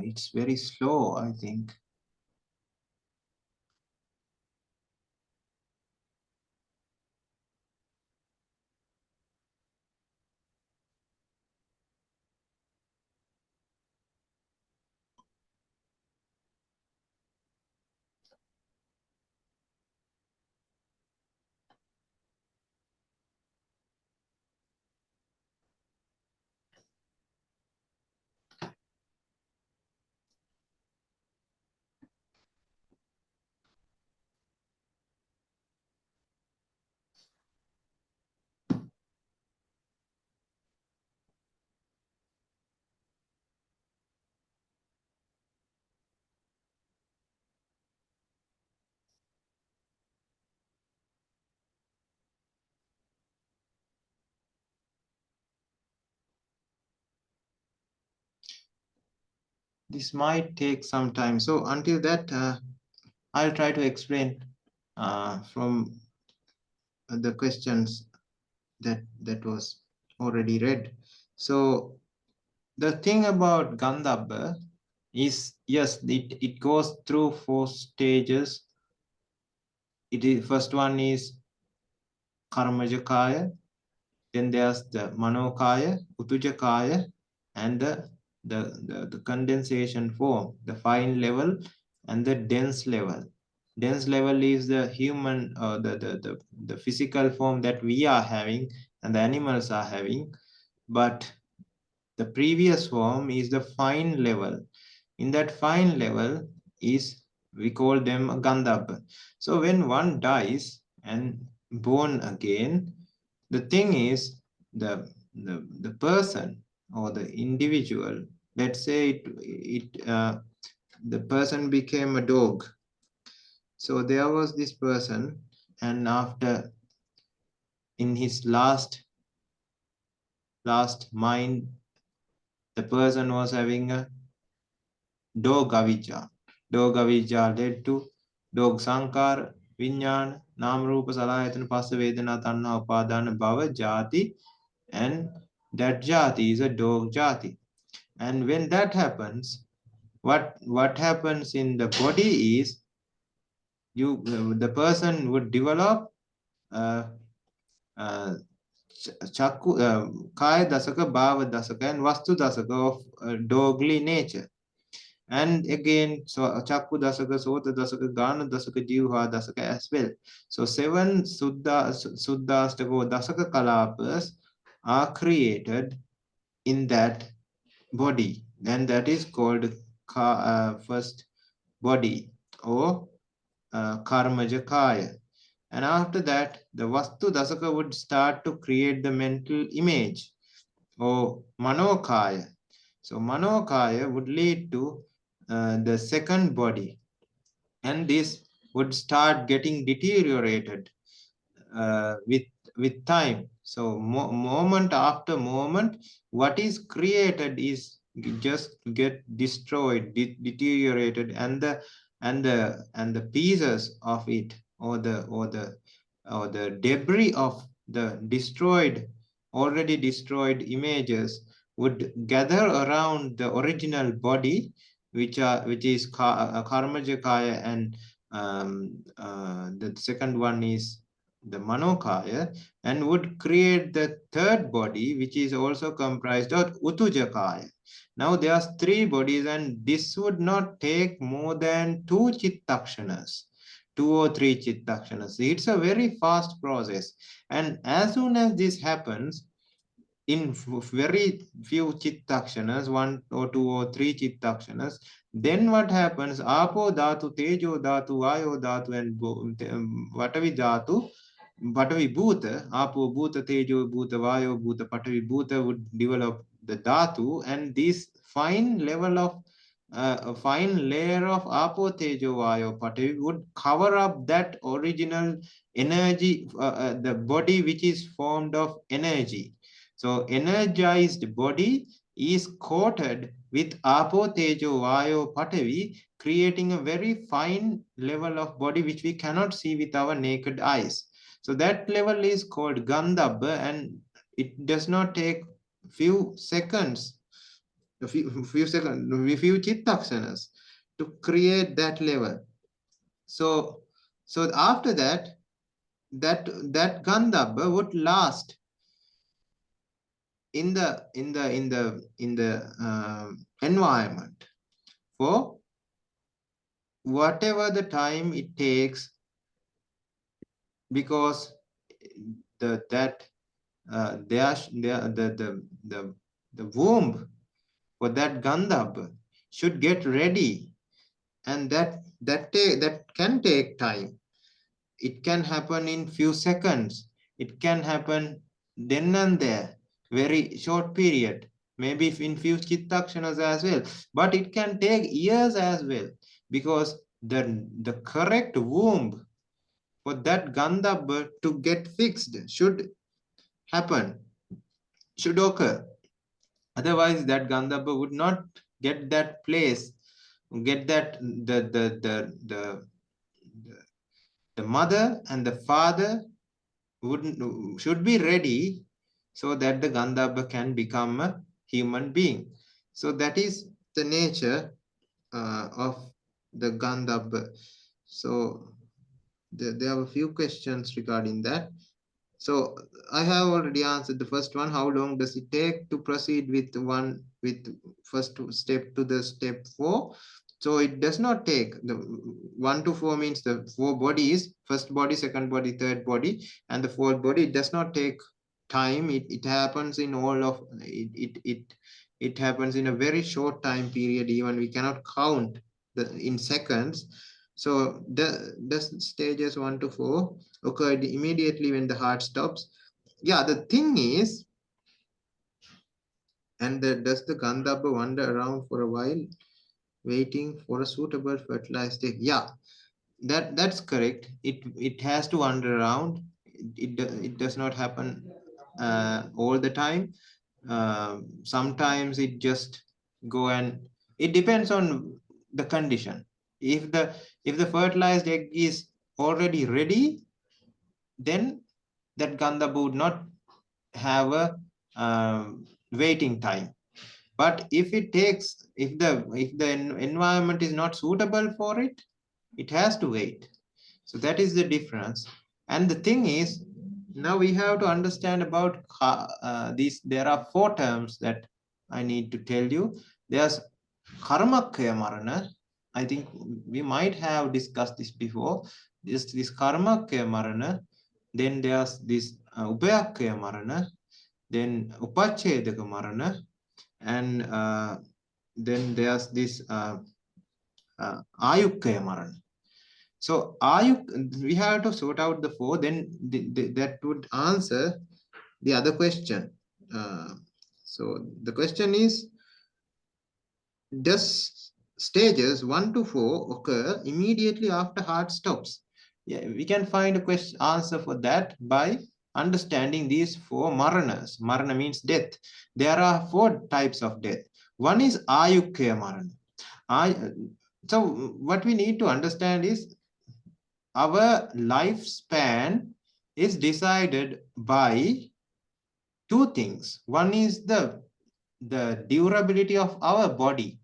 It's very slow, I think. this might take some time. So until that, I'll try to explain from the questions that was already read. So the thing about Gandhabba is, yes, it goes through 4 stages. First one is Karmajakaya, then there's the Manokaya, Utujakaya, and the condensation form, the fine level and the dense level. Dense level is the human, the physical form that we are having and the animals are having, but the previous form is the fine level. In that fine level is, we call them Gandhabba. So when one dies and born again, the thing is, the person or the individual, let's say the person became a dog. So there was this person, and after, in his last mind, the person was having a dog avijja. Dog avijja led to dog sankara, vinyana, nama rupa salayatana, passa vedana, tanha upadana, bhava, jati, and that jati is a dog jati. And when that happens, what happens in the body is, the person would develop chakku, kaya dasaka, bhava dasaka, and vastu dasaka of dogly nature. And again, so chakku dasaka, sota dasaka, gana dasaka, jivha dasaka as well. So 7 suddhastaka dasaka kalapas are created in that body, and that is called first body, or karmaja kaya. And after that, the vastu dasaka would start to create the mental image, or manokaya. So manokaya would lead to the second body, and this would start getting deteriorated with time. So moment after moment, what is created is just get destroyed, deteriorated, and the pieces of it, or the debris of the already destroyed images would gather around the original body, which is karmajakaya, and the second one is the manokaya, and would create the third body, which is also comprised of utujakaya. Now there's 3 bodies, and this would not take more than 2 chittakshanas, 2 or 3 chittakshanas. It's a very fast process, and as soon as this happens, in very few chittakshanas, 1 or 2 or 3 chittakshanas, then what happens? Apo dhatu, tejo dhatu, vayo dhatu, and vatavi dhatu, Patavi Bhuta, Apo Bhuta, Tejo Bhuta, Vayo Bhuta, Patavi Bhuta would develop the Dhatu, and this fine level of a fine layer of Apo, Tejo, Vayo, Patavi would cover up that original energy, the body which is formed of energy. So energized body is coated with Apo, Tejo, Vayo, Patavi, creating a very fine level of body which we cannot see with our naked eyes. So that level is called Gandhabba, and it does not take few seconds, a few chittakshanas to create that level. So after that, that Gandhabba would last in the environment for whatever the time it takes, because the womb for that Gandhabba should get ready, and that can take time. It can happen in few seconds. It can happen then and there, very short period, maybe in few chittakshanas as well. But it can take years as well, because the correct womb for that Gandhabba to get fixed should occur. Otherwise, that Gandhabba would not get that place, get that the mother and the father should be ready so that the Gandhabba can become a human being. So that is the nature of the Gandhabba. So there are a few questions regarding that. So I have already answered the first one. How long does it take to proceed with first step to the step 4? So it does not take the 1 to 4 means the 4 bodies, first body, second body, third body, and the fourth body. It does not take time. It happens in all of it happens in a very short time period. Even we cannot count in seconds. So the stages 1 to 4 occurred immediately when the heart stops. Yeah, the thing is, and does the Gandhabba wander around for a while, waiting for a suitable fertilized egg? Yeah, that's correct. It has to wander around. It does not happen all the time. Sometimes it just go, and it depends on the condition. If the fertilized egg is already ready, then that Gandhabba would not have a waiting time. But if the environment is not suitable for it, it has to wait. So that is the difference. And the thing is, now we have to understand about these. There are 4 terms that I need to tell you. There's karmakaya marana. I think we might have discussed this before. This karmakaya marana. Then there's this upayakaya marana. Then upachedaka marana. And then there's this ayukaya marana. So we have to sort out the 4, then that would answer the other question. So the question is, does stages 1 to 4 occur immediately after heart stops? Yeah, we can find a answer for that by understanding these 4 maranas. Marana means death. There are 4 types of death. One is ayukya marana. So what we need to understand is, our lifespan is decided by 2 things. One is the durability of our body.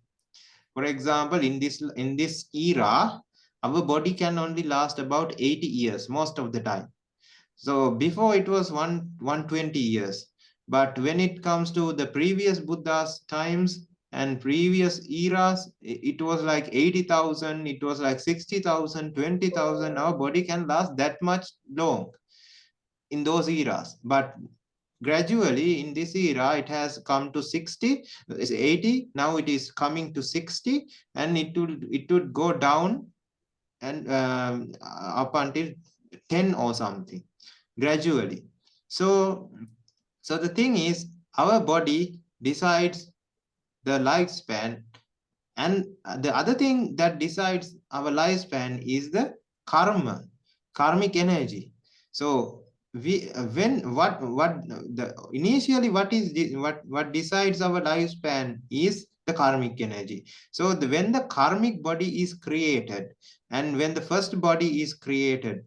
For example, in this era, our body can only last about 80 years most of the time. So before it was 120 years. But when it comes to the previous Buddha's times and previous eras, it was like 80,000, it was like 60,000, 20,000. Our body can last that much long in those eras. But gradually in this era, it has come to 60, 80. Now it is coming to 60, and it would go down and up until 10 or something gradually. So the thing is, our body decides the lifespan, and the other thing that decides our lifespan is the karmic energy. So initially what decides our lifespan is the karmic energy. So when the karmic body is created, and when the first body is created,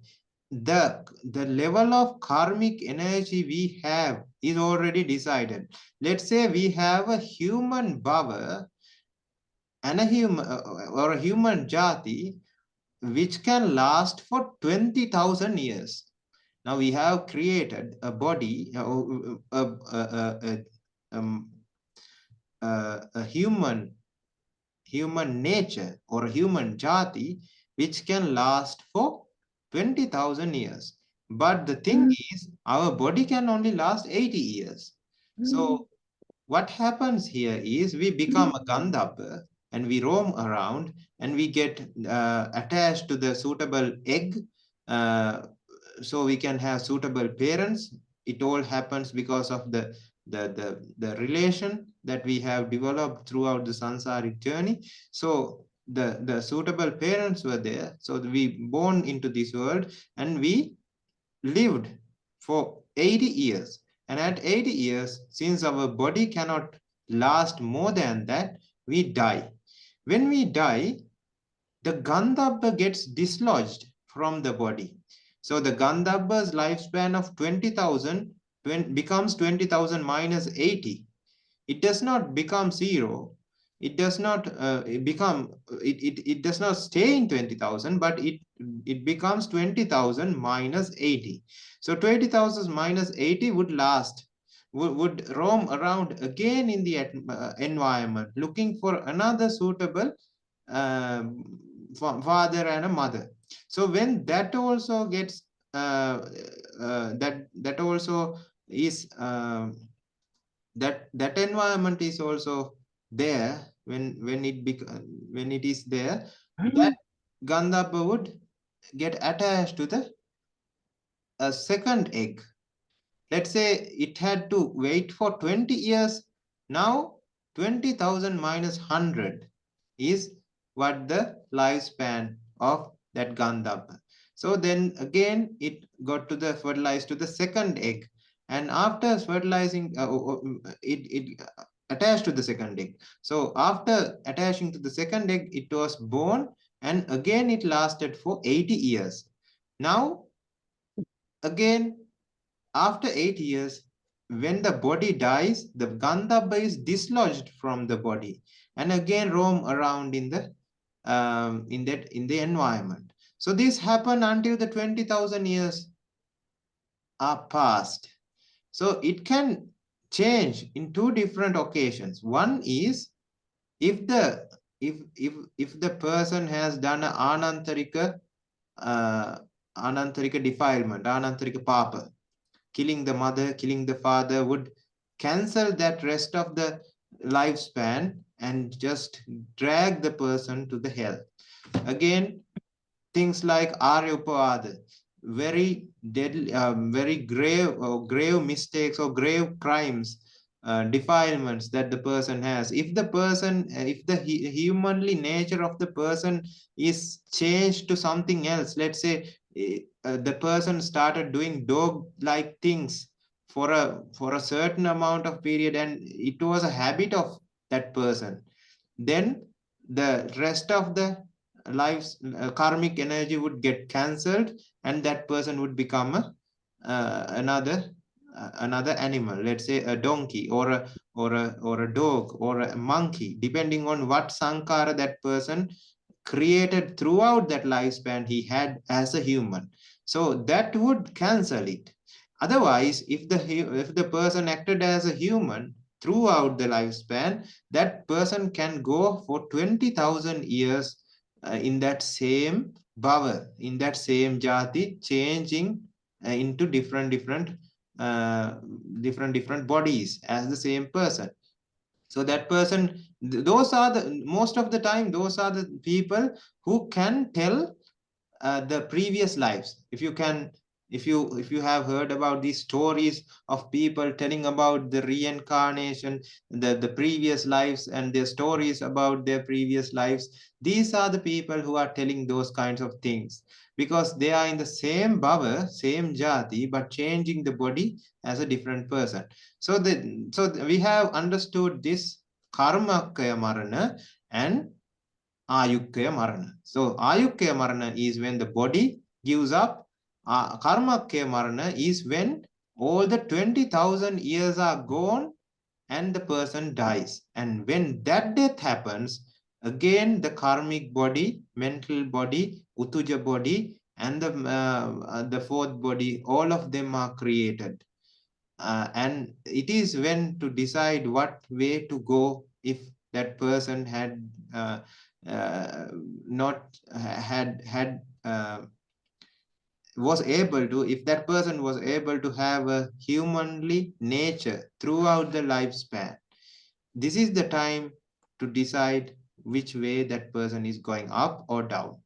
the level of karmic energy we have is already decided. Let's say we have a human bhava and a human jati which can last for 20,000 years. Now we have created a body, a human nature or a human jati which can last for 20,000 years. But the thing is, our body can only last 80 years. So what happens here is, we become a Gandhabba and we roam around, and we get attached to the suitable egg, so we can have suitable parents. It all happens because of the relation that we have developed throughout the sansaric journey. So the suitable parents were there, so we born into this world, and we lived for 80 years. And at 80 years, since our body cannot last more than that, we die. When we die, the Gandhabba gets dislodged from the body. So the Gandhabba's lifespan of 20,000 becomes 20,000 minus 80. It does not become zero. It does not it does not stay in 20,000, but it becomes 20,000 minus 80. So 20,000 minus 80 would last, would roam around again in the environment, looking for another suitable father and a mother. So when that also gets that also is that environment is also there, when it is there, that Gandhabba would get attached to the second egg. Let's say it had to wait for 20 years. Now 20,000 minus 100 is what the lifespan of that Gandhabba. So then again it got to the fertilized to the second egg, and after fertilizing it attached to the second egg. So after attaching to the second egg, it was born, and again it lasted for 80 years. Now again, after 8 years, when the body dies, the Gandhabba is dislodged from the body and again roam around in the environment. So this happened until the 20,000 years are passed. So it can change in two different occasions. One is if the person has done an anantarika defilement, anantarika papa, killing the mother, killing the father, would cancel that rest of the lifespan and just drag the person to the hell. Again, things like Aryupada, very deadly, very grave mistakes or grave crimes, defilements that the person has. If the person, if the humanly nature of the person is changed to something else, let's say the person started doing dog-like things for a certain amount of period, and it was a habit of that person, then the rest of the life's karmic energy would get cancelled, and that person would become another animal, let's say a donkey or a dog or a monkey, depending on what sankara that person created throughout that lifespan he had as a human. So that would cancel it. Otherwise, if the person acted as a human throughout the lifespan, that person can go for 20,000 years in that same bhava, in that same jati, changing into different bodies as the same person. So that person, those are the, most of the time, those are the people who can tell the previous lives. If you have heard about these stories of people telling about the reincarnation, the previous lives, and their stories about their previous lives, these are the people who are telling those kinds of things, because they are in the same bhava, same jati, but changing the body as a different person. So we have understood this karmakaya marana and ayukya marana. So ayukya marana is when the body gives up. Karmakya marana is when all the 20,000 years are gone and the person dies. And when that death happens, again the karmic body, mental body, utuja body, and the fourth body, all of them are created. And it is when to decide what way to go. If that person had was able to, if that person was able to have a humanly nature throughout the lifespan, this is the time to decide which way that person is going, up or down.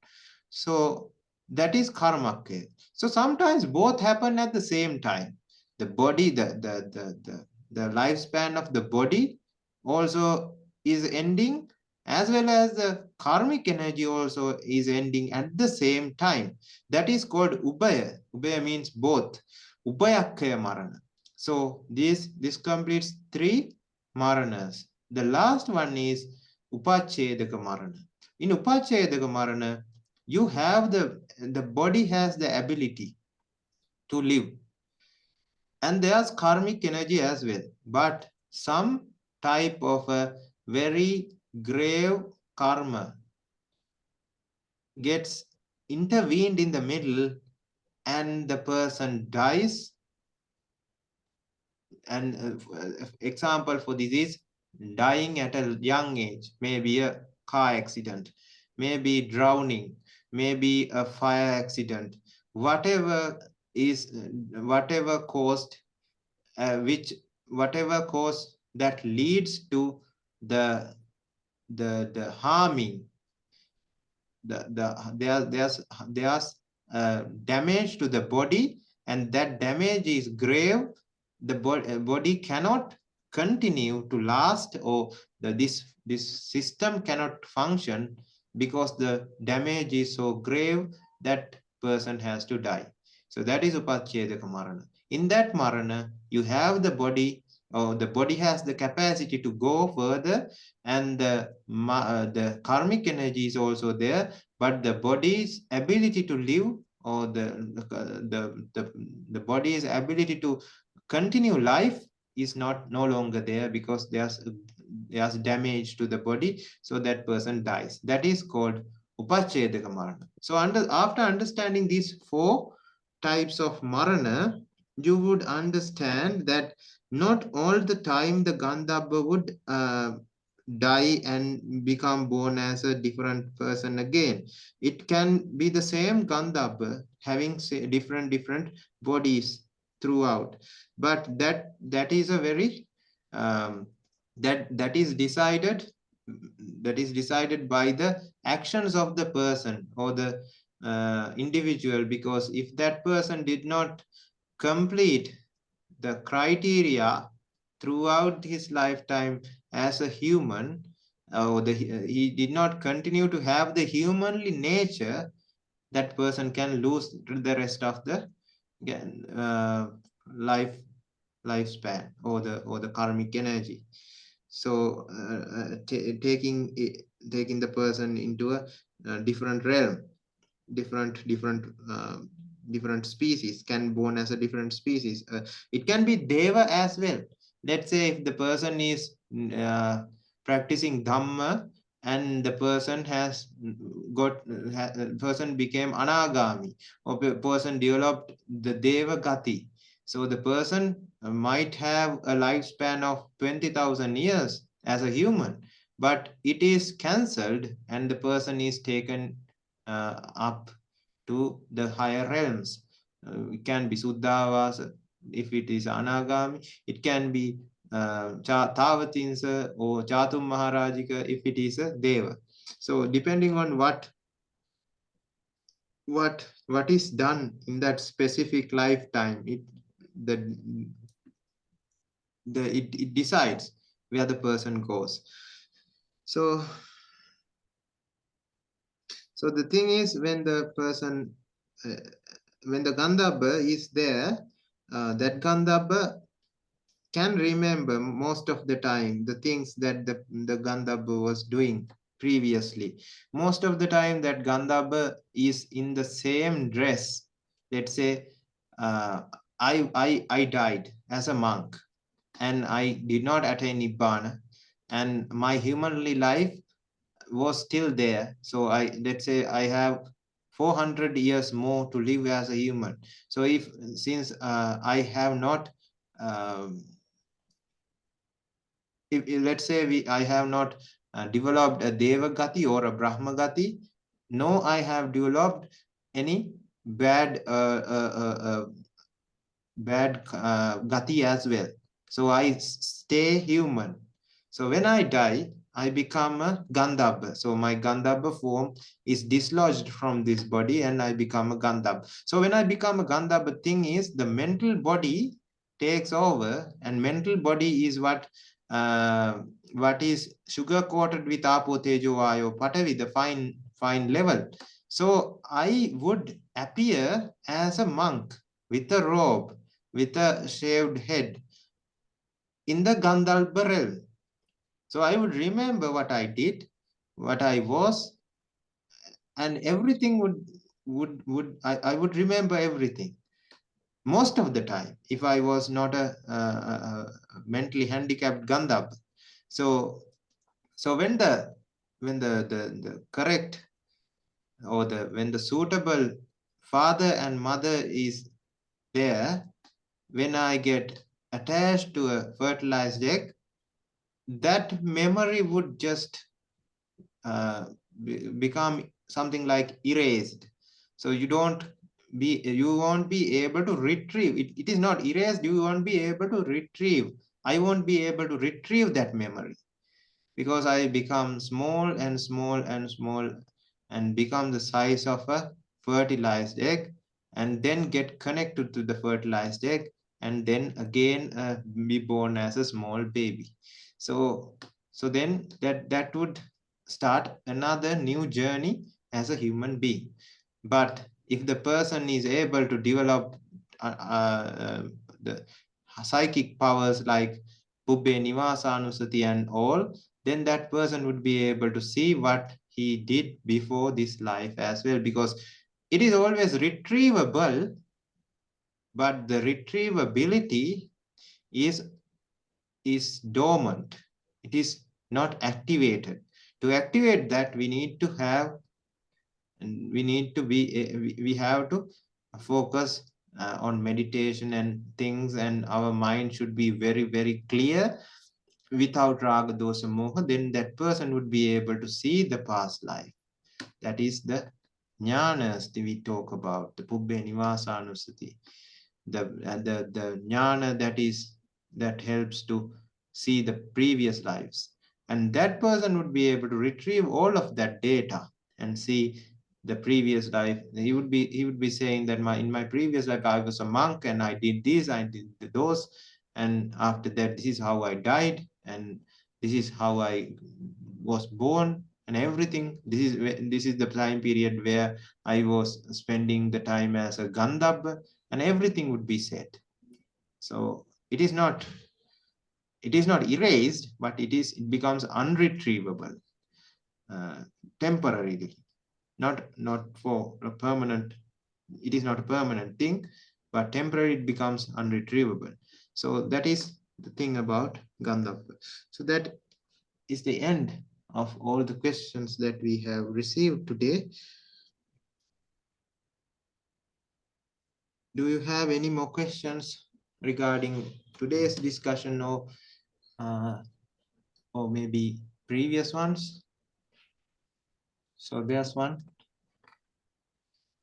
So that is karmakya. So sometimes both happen at the same time. The body, the lifespan of the body also is ending, as well as the karmic energy also is ending at the same time. That is called ubaya. Ubaya means both. Ubayakaya marana. So this completes 3 maranas. The last one is upachedaka marana. In upachedaka marana, you have the body has the ability to live, and there's karmic energy as well, but some type of a very grave karma gets intervened in the middle and the person dies. And example for this is dying at a young age, maybe a car accident, maybe drowning, maybe a fire accident, whatever is whatever caused whatever cause that leads to the harming, there's damage to the body, and that damage is grave. The body cannot continue to last, or this system cannot function because the damage is so grave that person has to die. So that is upachedaka marana. In that marana, you have the body, or the body has the capacity to go further, and the karmic energy is also there, but the body's ability to live, or the body's ability to continue life is no longer there, because there's damage to the body, so that person dies. That is called upachedaka marana. So after understanding these 4 types of marana, you would understand that not all the time the Gandhabba would die and become born as a different person again. It can be the same Gandhabba having different bodies throughout, but that is a very that is decided by the actions of the person or the individual, because if that person did not complete the criteria throughout his lifetime as a human, or he did not continue to have the humanly nature, that person can lose the rest of the lifespan, or the karmic energy. So taking the person into a different realm, different species, can born as a different species. It can be deva as well. Let's say if the person is practicing Dhamma, and the person person became anagami, or person developed the deva gati. So the person might have a lifespan of 20,000 years as a human, but it is cancelled and the person is taken up to the higher realms. It can be Suddhavasa if it is Anagami. It can be Tavatinsa or Chatum Maharajika if it is a Deva. So depending on what is done in that specific lifetime, it decides where the person goes. So the thing is, when the person when the Gandhabba is there, that Gandhabba can remember most of the time the things that the Gandhabba was doing previously. Most of the time that Gandhabba is in the same dress. Let's say I died as a monk and I did not attain Nibbana, and my humanly life was still there. So let's say I have 400 years more to live as a human. So since I have not if let's say I have not developed a Deva Gati or a Brahma Gati, no, I have developed any bad Gati as well. So I stay human. So when I die, I become a Gandhabba. So my Gandhabba form is dislodged from this body and I become a Gandhabba. So when I become a Gandhabba, thing is the mental body takes over, and mental body is what is sugar coated with apo tejo vayo patavi, the fine level. So I would appear as a monk with a robe, with a shaved head in the Gandhabba realm. So I would remember what I did, what I was, and everything I would remember everything most of the time if I was not a mentally handicapped Gandhabba. So when the correct or when the suitable father and mother is there, when I get attached to a fertilized egg, that memory would just become something like erased. So you won't be able to retrieve it. It is not erased. You won't be able to retrieve. I won't be able to retrieve that memory, because I become small and small and small and become the size of a fertilized egg, and then get connected to the fertilized egg, and then again be born as a small baby. So then that would start another new journey as a human being. But if the person is able to develop the psychic powers like Pubbe Nivasanusati and all, then that person would be able to see what he did before this life as well, because it is always retrievable, but the retrievability is dormant. It is not activated. To activate that, we need to have, and we have to focus on meditation and things, and our mind should be very, very clear without raga dosa moha. Then that person would be able to see the past life. That is the jnanas that we talk about, the Pubbe Nivasanusati, the jnana that helps to see the previous lives. And that person would be able to retrieve all of that data and see the previous life. He would be saying that in my previous life I was a monk and I did this, I did those, and after that this is how I died, and this is how I was born, and everything. This is the time period where I was spending the time as a Gandhabba, and everything would be said. So it is not erased, but it becomes unretrievable temporarily, not for a permanent. It is not a permanent thing, but temporary it becomes unretrievable. So that is the thing about Gandhabba. So that is the end of all the questions that we have received today. Do you have any more questions regarding today's discussion, or maybe previous ones? So there's one.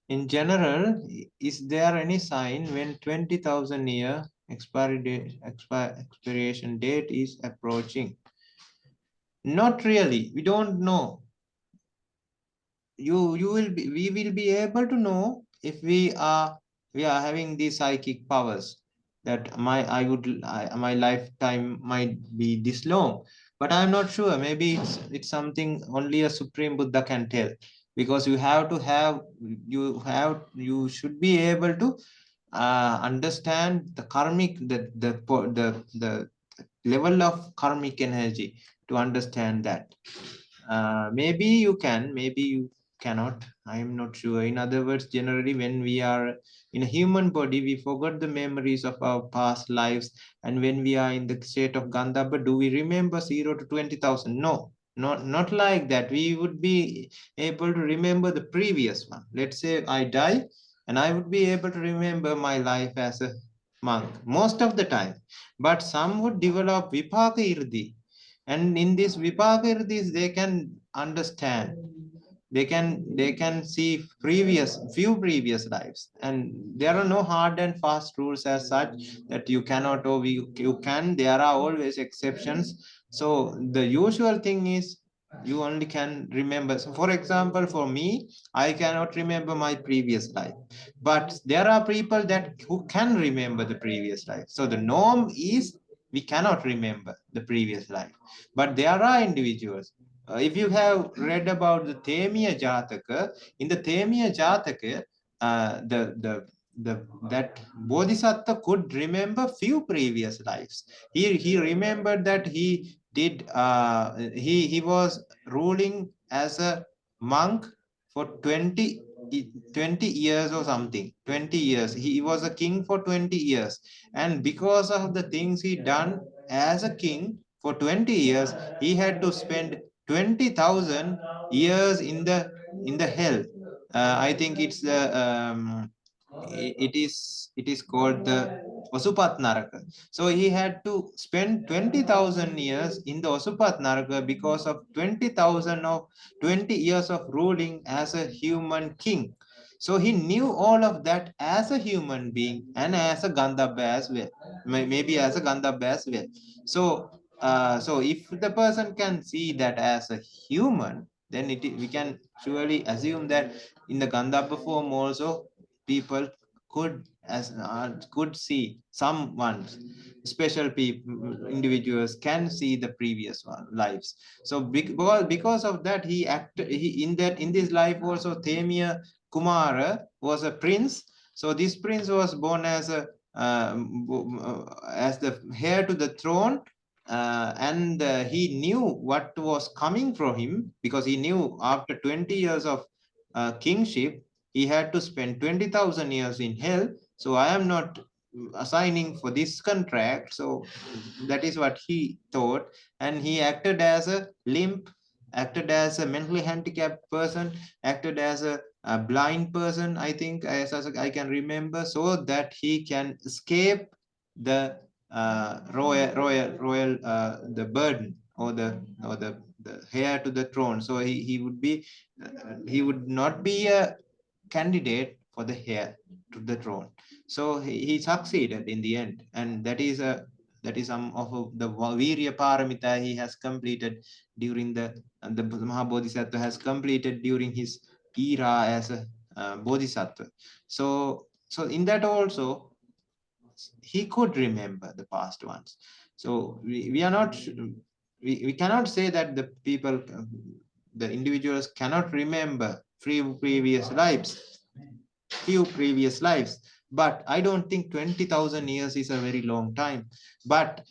In general, is there any sign when 20,000 year expiration date is approaching? Not really. We don't know. We will be able to know if we are having these psychic powers, that my lifetime might be this long, but I'm not sure. Maybe it's something only a Supreme Buddha can tell, because you should be able to understand the karmic, the level of karmic energy, to understand that. Maybe you can, maybe you cannot. I am not sure. In other words, generally, when we are in a human body, we forget the memories of our past lives. And when we are in the state of Gandhabba, do we remember 0 to 20,000? No, not like that. We would be able to remember the previous one. Let's say I die, and I would be able to remember my life as a monk most of the time. But some would develop vipaka irdi, and in this vipaka irdis they can understand, they can see few previous lives, and there are no hard and fast rules as such that you cannot, or you can. There are always exceptions. So the usual thing is you only can remember. So for example, for me, I cannot remember my previous life, but there are people that who can remember the previous life. So the norm is we cannot remember the previous life, but there are individuals. If you have read about the Themiya Jataka, in the Themiya Jataka, that Bodhisattva could remember few previous lives. He remembered that he did he was ruling as a monk for 20 years or something. 20 years he was a king for 20 years, and because of the things he done as a king for 20 years, he had to spend 20,000 years in the hell. I think it's the it is called the Osupat Naraka. So he had to spend 20,000 years in the Osupat Naraka because of 20 years of ruling as a human king. So he knew all of that as a human being and as a Gandhabba as well. Maybe as a Gandhabba as well. So so if the person can see that as a human, then we can surely assume that in the Gandhabba form also people could see someone, special people, individuals can see the previous lives. So because of that, he acted in this life also. Themia Kumara was a prince. So this prince was born as a as the heir to the throne, and he knew what was coming from him, because he knew after 20 years of kingship he had to spend 20,000 years in hell. So I am not assigning for this contract. So that is what he thought, and he acted as a limp, acted as a mentally handicapped person, acted as a blind person, I think, as I can remember, so that he can escape the royal the burden, or the heir to the throne. So he would be he would not be a candidate for the heir to the throne. So he succeeded in the end, and that is some of the virya paramita he has completed during the Mahabodhisattva has completed during his era as a bodhisattva. So in that also he could remember the past ones. So we are not we cannot say that the people, the individuals cannot remember few previous lives. But I don't think 20,000 years is a very long time. But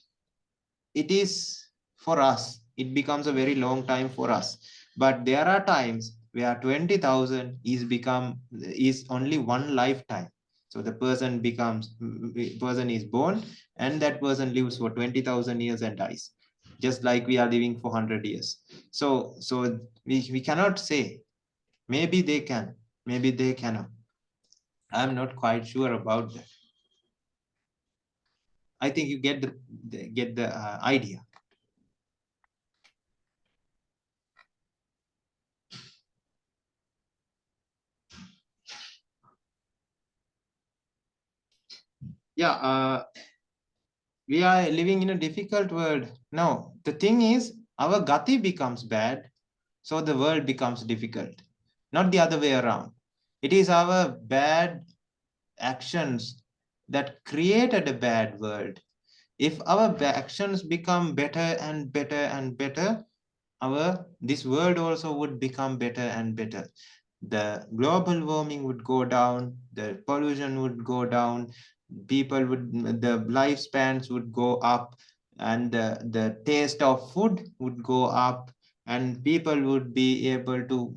it is for us, it becomes a very long time for us. But there are times where 20,000 is only one lifetime. So the person is born, and that person lives for 20,000 years and dies, just like we are living for 100 years. So we cannot say. Maybe they can, maybe they cannot. I'm not quite sure about that. I think you get the idea. Yeah, we are living in a difficult world. Now, the thing is, our gati becomes bad, so the world becomes difficult. Not the other way around. It is our bad actions that created a bad world. If our actions become better and better and better, this world also would become better and better. The global warming would go down, the pollution would go down, the lifespans would go up, and the taste of food would go up, and people would be able to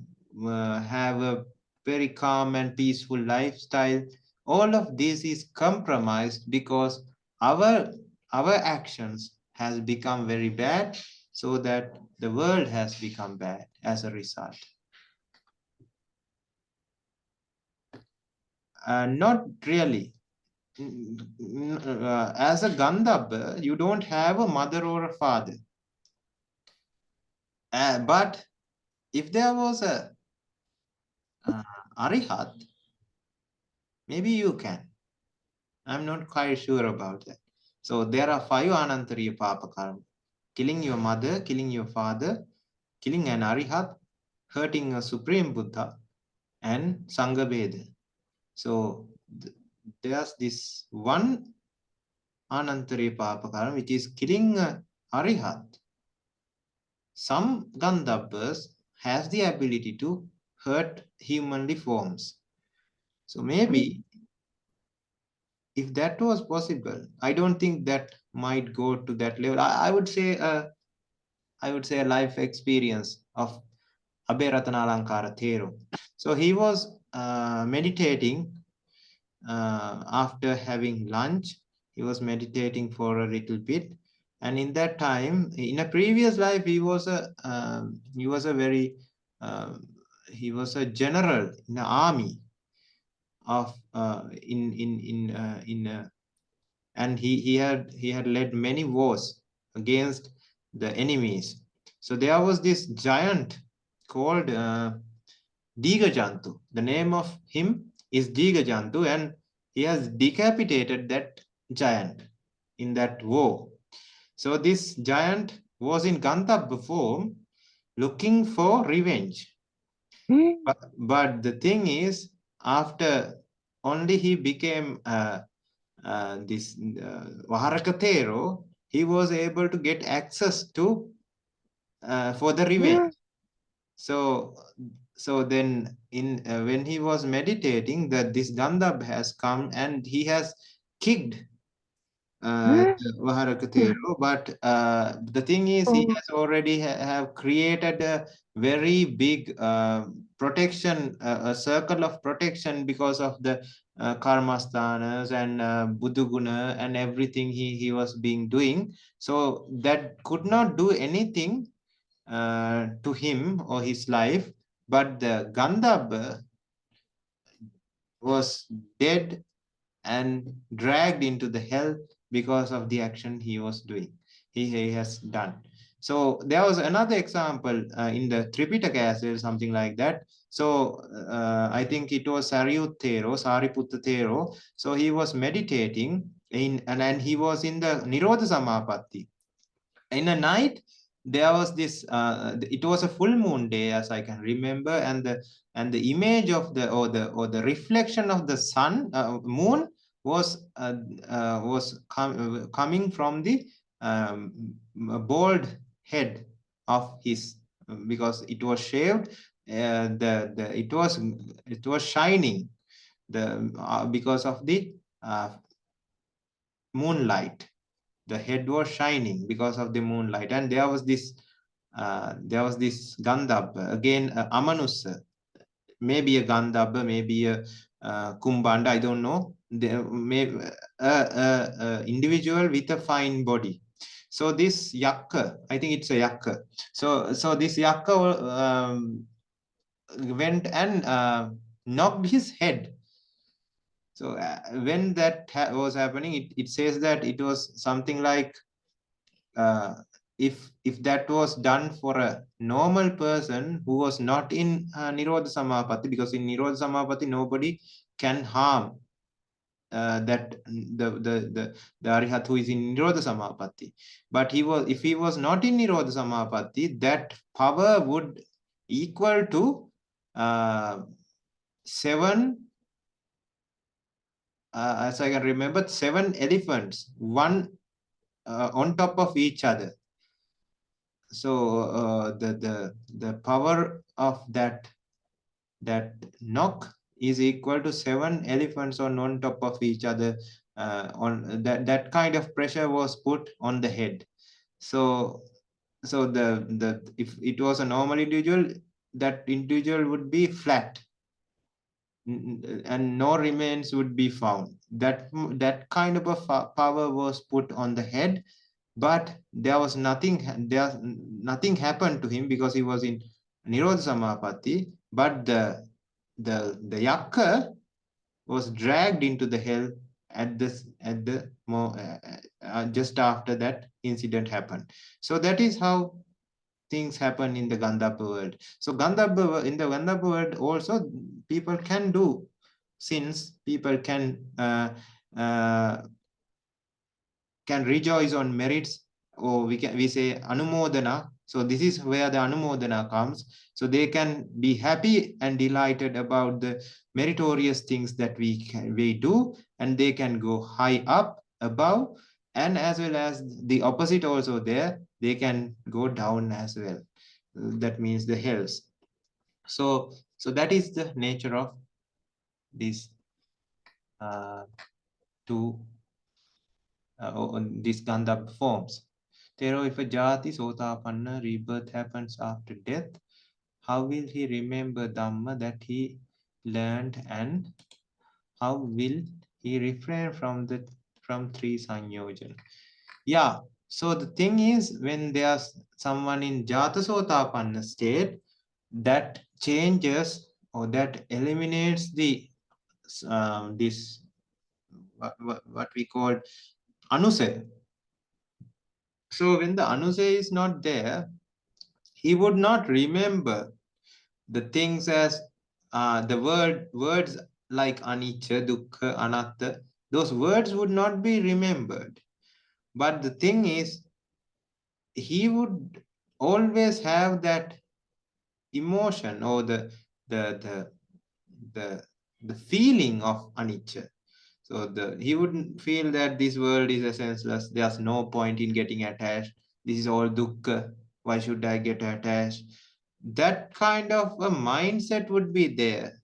have a very calm and peaceful lifestyle. All of this is compromised because our actions has become very bad, so that the world has become bad as a result. Not really. As a Gandhabba, you don't have a mother or a father. But if there was a Arihat, maybe you can. I'm not quite sure about that. So there are 5 Anantariya Papa Karma: killing your mother, killing your father, killing an Arihat, hurting a Supreme Buddha, and Sangha Veda. So there's this one Anantariya Papa Karma which is killing a Arihat. Some Gandhabbas has the ability to hurt humanly forms. So maybe if that was possible, I don't think that might go to that level. I would say I would say, a life experience of Abheratanalankara Thero. So he was meditating after having lunch. He was meditating for a little bit, and in that time, in a previous life, he was a very he was a general in the army of and he had led many wars against the enemies. So there was this giant called Digajantu. The name of him is Digajantu, and he has decapitated that giant in that war. So this giant was in Gandhabba form, looking for revenge. But the thing is, after only he became this Vaharaka Thero, he was able to get access to for the revenge. So then in when he was meditating, that this Gandhabba has come and he has kicked Vaharaka Thero, but the thing is, he has already have created a very big protection, a circle of protection, because of the karmasthanas and buddhaguna and everything he was being doing. So that could not do anything to him or his life, but the Gandhabba was dead and dragged into the hell because of the action he was doing, he has done. So there was another example in the Tripitaka as well, something like that. So I think it was Sariputta Thero. So he was meditating and he was in the Nirodha Samapatti. In a night, there was this it was a full moon day, as I can remember, and the image of the reflection of the sun moon was coming from the bald head of his, because it was shaved. It was shining because of the moonlight. The head was shining because of the moonlight, and there was this Gandhabba, again Amanusa, maybe a Gandhabba, maybe a Kumbanda, I don't know. There may individual with a fine body. So this yakka, I think it's a yakka. So this yakka went and knocked his head. So when that was happening, it says that it was something like, if that was done for a normal person who was not in Nirodha Samapatti, because in Nirodha Samapatti nobody can harm that the Arihat who is in Nirodha Samapatti. But if he was not in Nirodha Samapatti, that power would equal to 7, as I can remember, 7 elephants, one on top of each other. So the power of that knock is equal to 7 elephants on top of each other. On that kind of pressure was put on the head. So if it was a normal individual, that individual would be flat and no remains would be found. That kind of a power was put on the head, but there was nothing happened to him because he was in Nirodha Samapatti. But the yakka was dragged into the hell just after that incident happened. So that is how things happen in the Gandhabba world. So in the Gandhabba world also, people can do sins, people can rejoice on merits, or we say anumodana. So this is where the anumodana comes. So they can be happy and delighted about the meritorious things that we do, and they can go high up above, and as well as the opposite also there, they can go down as well. That means the hells. So that is the nature of these these Gandhabba forms. Thero, if a jati sotapanna rebirth happens after death, how will he remember Dhamma that he learned, and how will he refrain from three sanyojana? Yeah, so the thing is, when there's someone in jata sotapanna state, that changes or that eliminates the this what we call anusaya. So when the anusaya is not there, he would not remember the things as the words like anicca, dukkha, anatta. Those words would not be remembered. But the thing is, he would always have that emotion or the the the, the feeling of anicca. So he wouldn't feel that this world is senseless. There's no point in getting attached. This is all dukkha. Why should I get attached? That kind of a mindset would be there.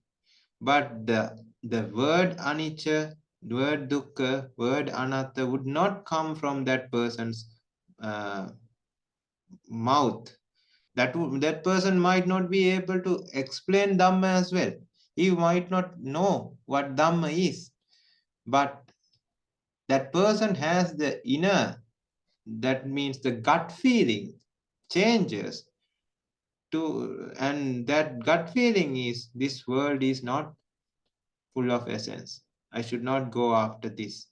But the word anicca, word dukkha, word anatta would not come from that person's uh, mouth. That person might not be able to explain Dhamma as well. He might not know what Dhamma is. But that person has the inner, that means the gut feeling changes to, and that gut feeling is this world is not full of essence. I should not go after this.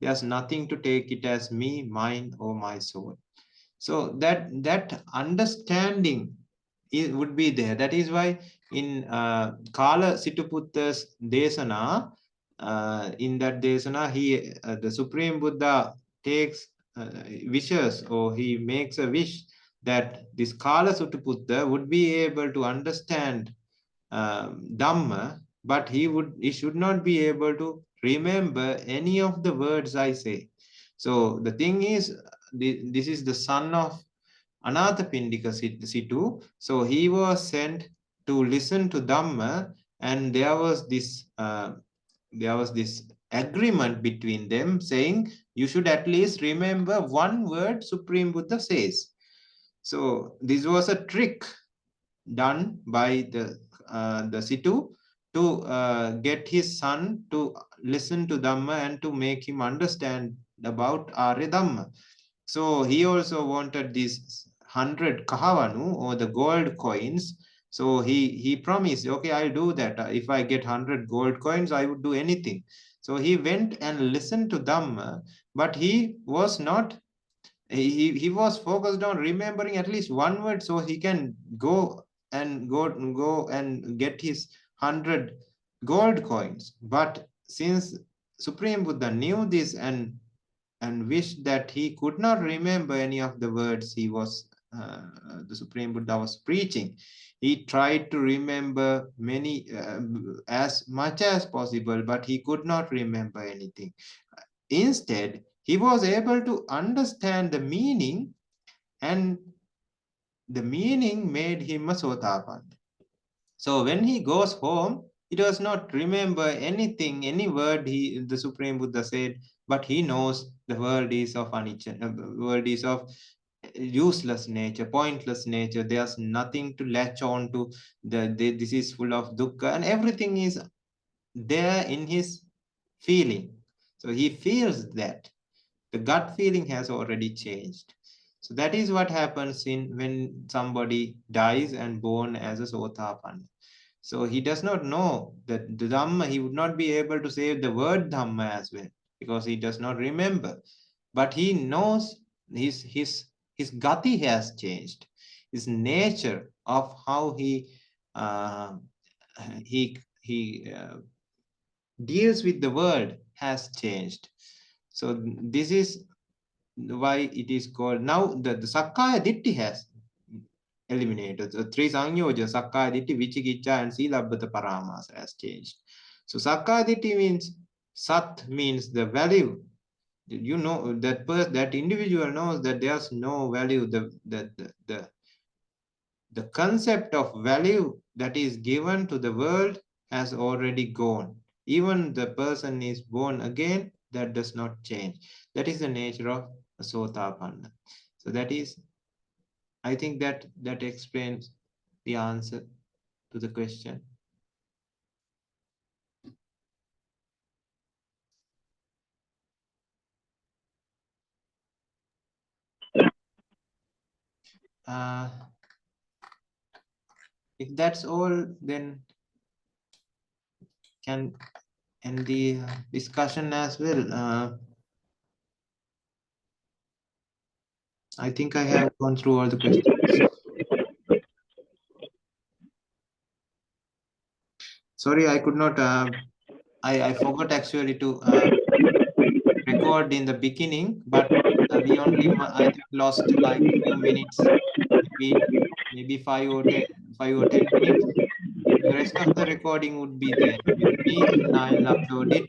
There's nothing to take it as me, mine, or my soul. So that understanding would be there. That is why in Kala Situputta's Desana, in that Desana, the Supreme Buddha takes wishes, or he makes a wish that this Kala Situputta would be able to understand Dhamma, but he should not be able to remember any of the words I say. So the thing is, this is the son of Anathapindika Situ. So he was sent to listen to Dhamma, and there was this agreement between them saying you should at least remember one word Supreme Buddha says. So this was a trick done by the Situ to get his son to listen to Dhamma and to make him understand about Arya Dhamma. So he also wanted these 100 kahavanu, or the gold coins. So he promised, okay, I'll do that. If I get 100 gold coins, I would do anything. So he went and listened to Dhamma, but he was not, he was focused on remembering at least one word so he can go and get his 100 gold coins. But since Supreme Buddha knew this and wished that he could not remember any of the words the Supreme Buddha was preaching, he tried to remember many, as much as possible, but he could not remember anything. Instead, he was able to understand the meaning, and the meaning made him a Sotapanna. So when he goes home, he does not remember anything, any word the Supreme Buddha said, but he knows the world is of anicca, world is of useless nature, pointless nature. There's nothing to latch on to. This is full of dukkha, and everything is there in his feeling. So he feels that the gut feeling has already changed. So that is what happens when somebody dies and born as a Sotapanna. So he does not know that the Dhamma, he would not be able to say the word Dhamma as well, because he does not remember. But he knows his gati has changed. His nature of how he deals with the world has changed. So this is why it is called, now the Sakkaya Ditti has eliminated. The three Sangyoja, Sakkaya Ditti, Vichikicha, and Silabbata Paramas has changed. So Sakkaya Ditti means, Sat means the value. You know, that individual knows that there's no value. The concept of value that is given to the world has already gone. Even the person is born again, that does not change. That is the nature of a Sotapanna. So that is, I think that explains the answer to the question. If that's all, then can end the discussion as well. I think I have gone through all the questions. Sorry, I could not. I forgot actually to record in the beginning, but we only I think lost like few minutes, maybe 5 or 10 minutes. The rest of the recording would be there with me, and I'll upload it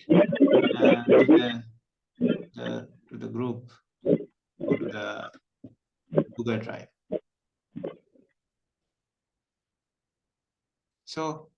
to the group or to the Google Drive. So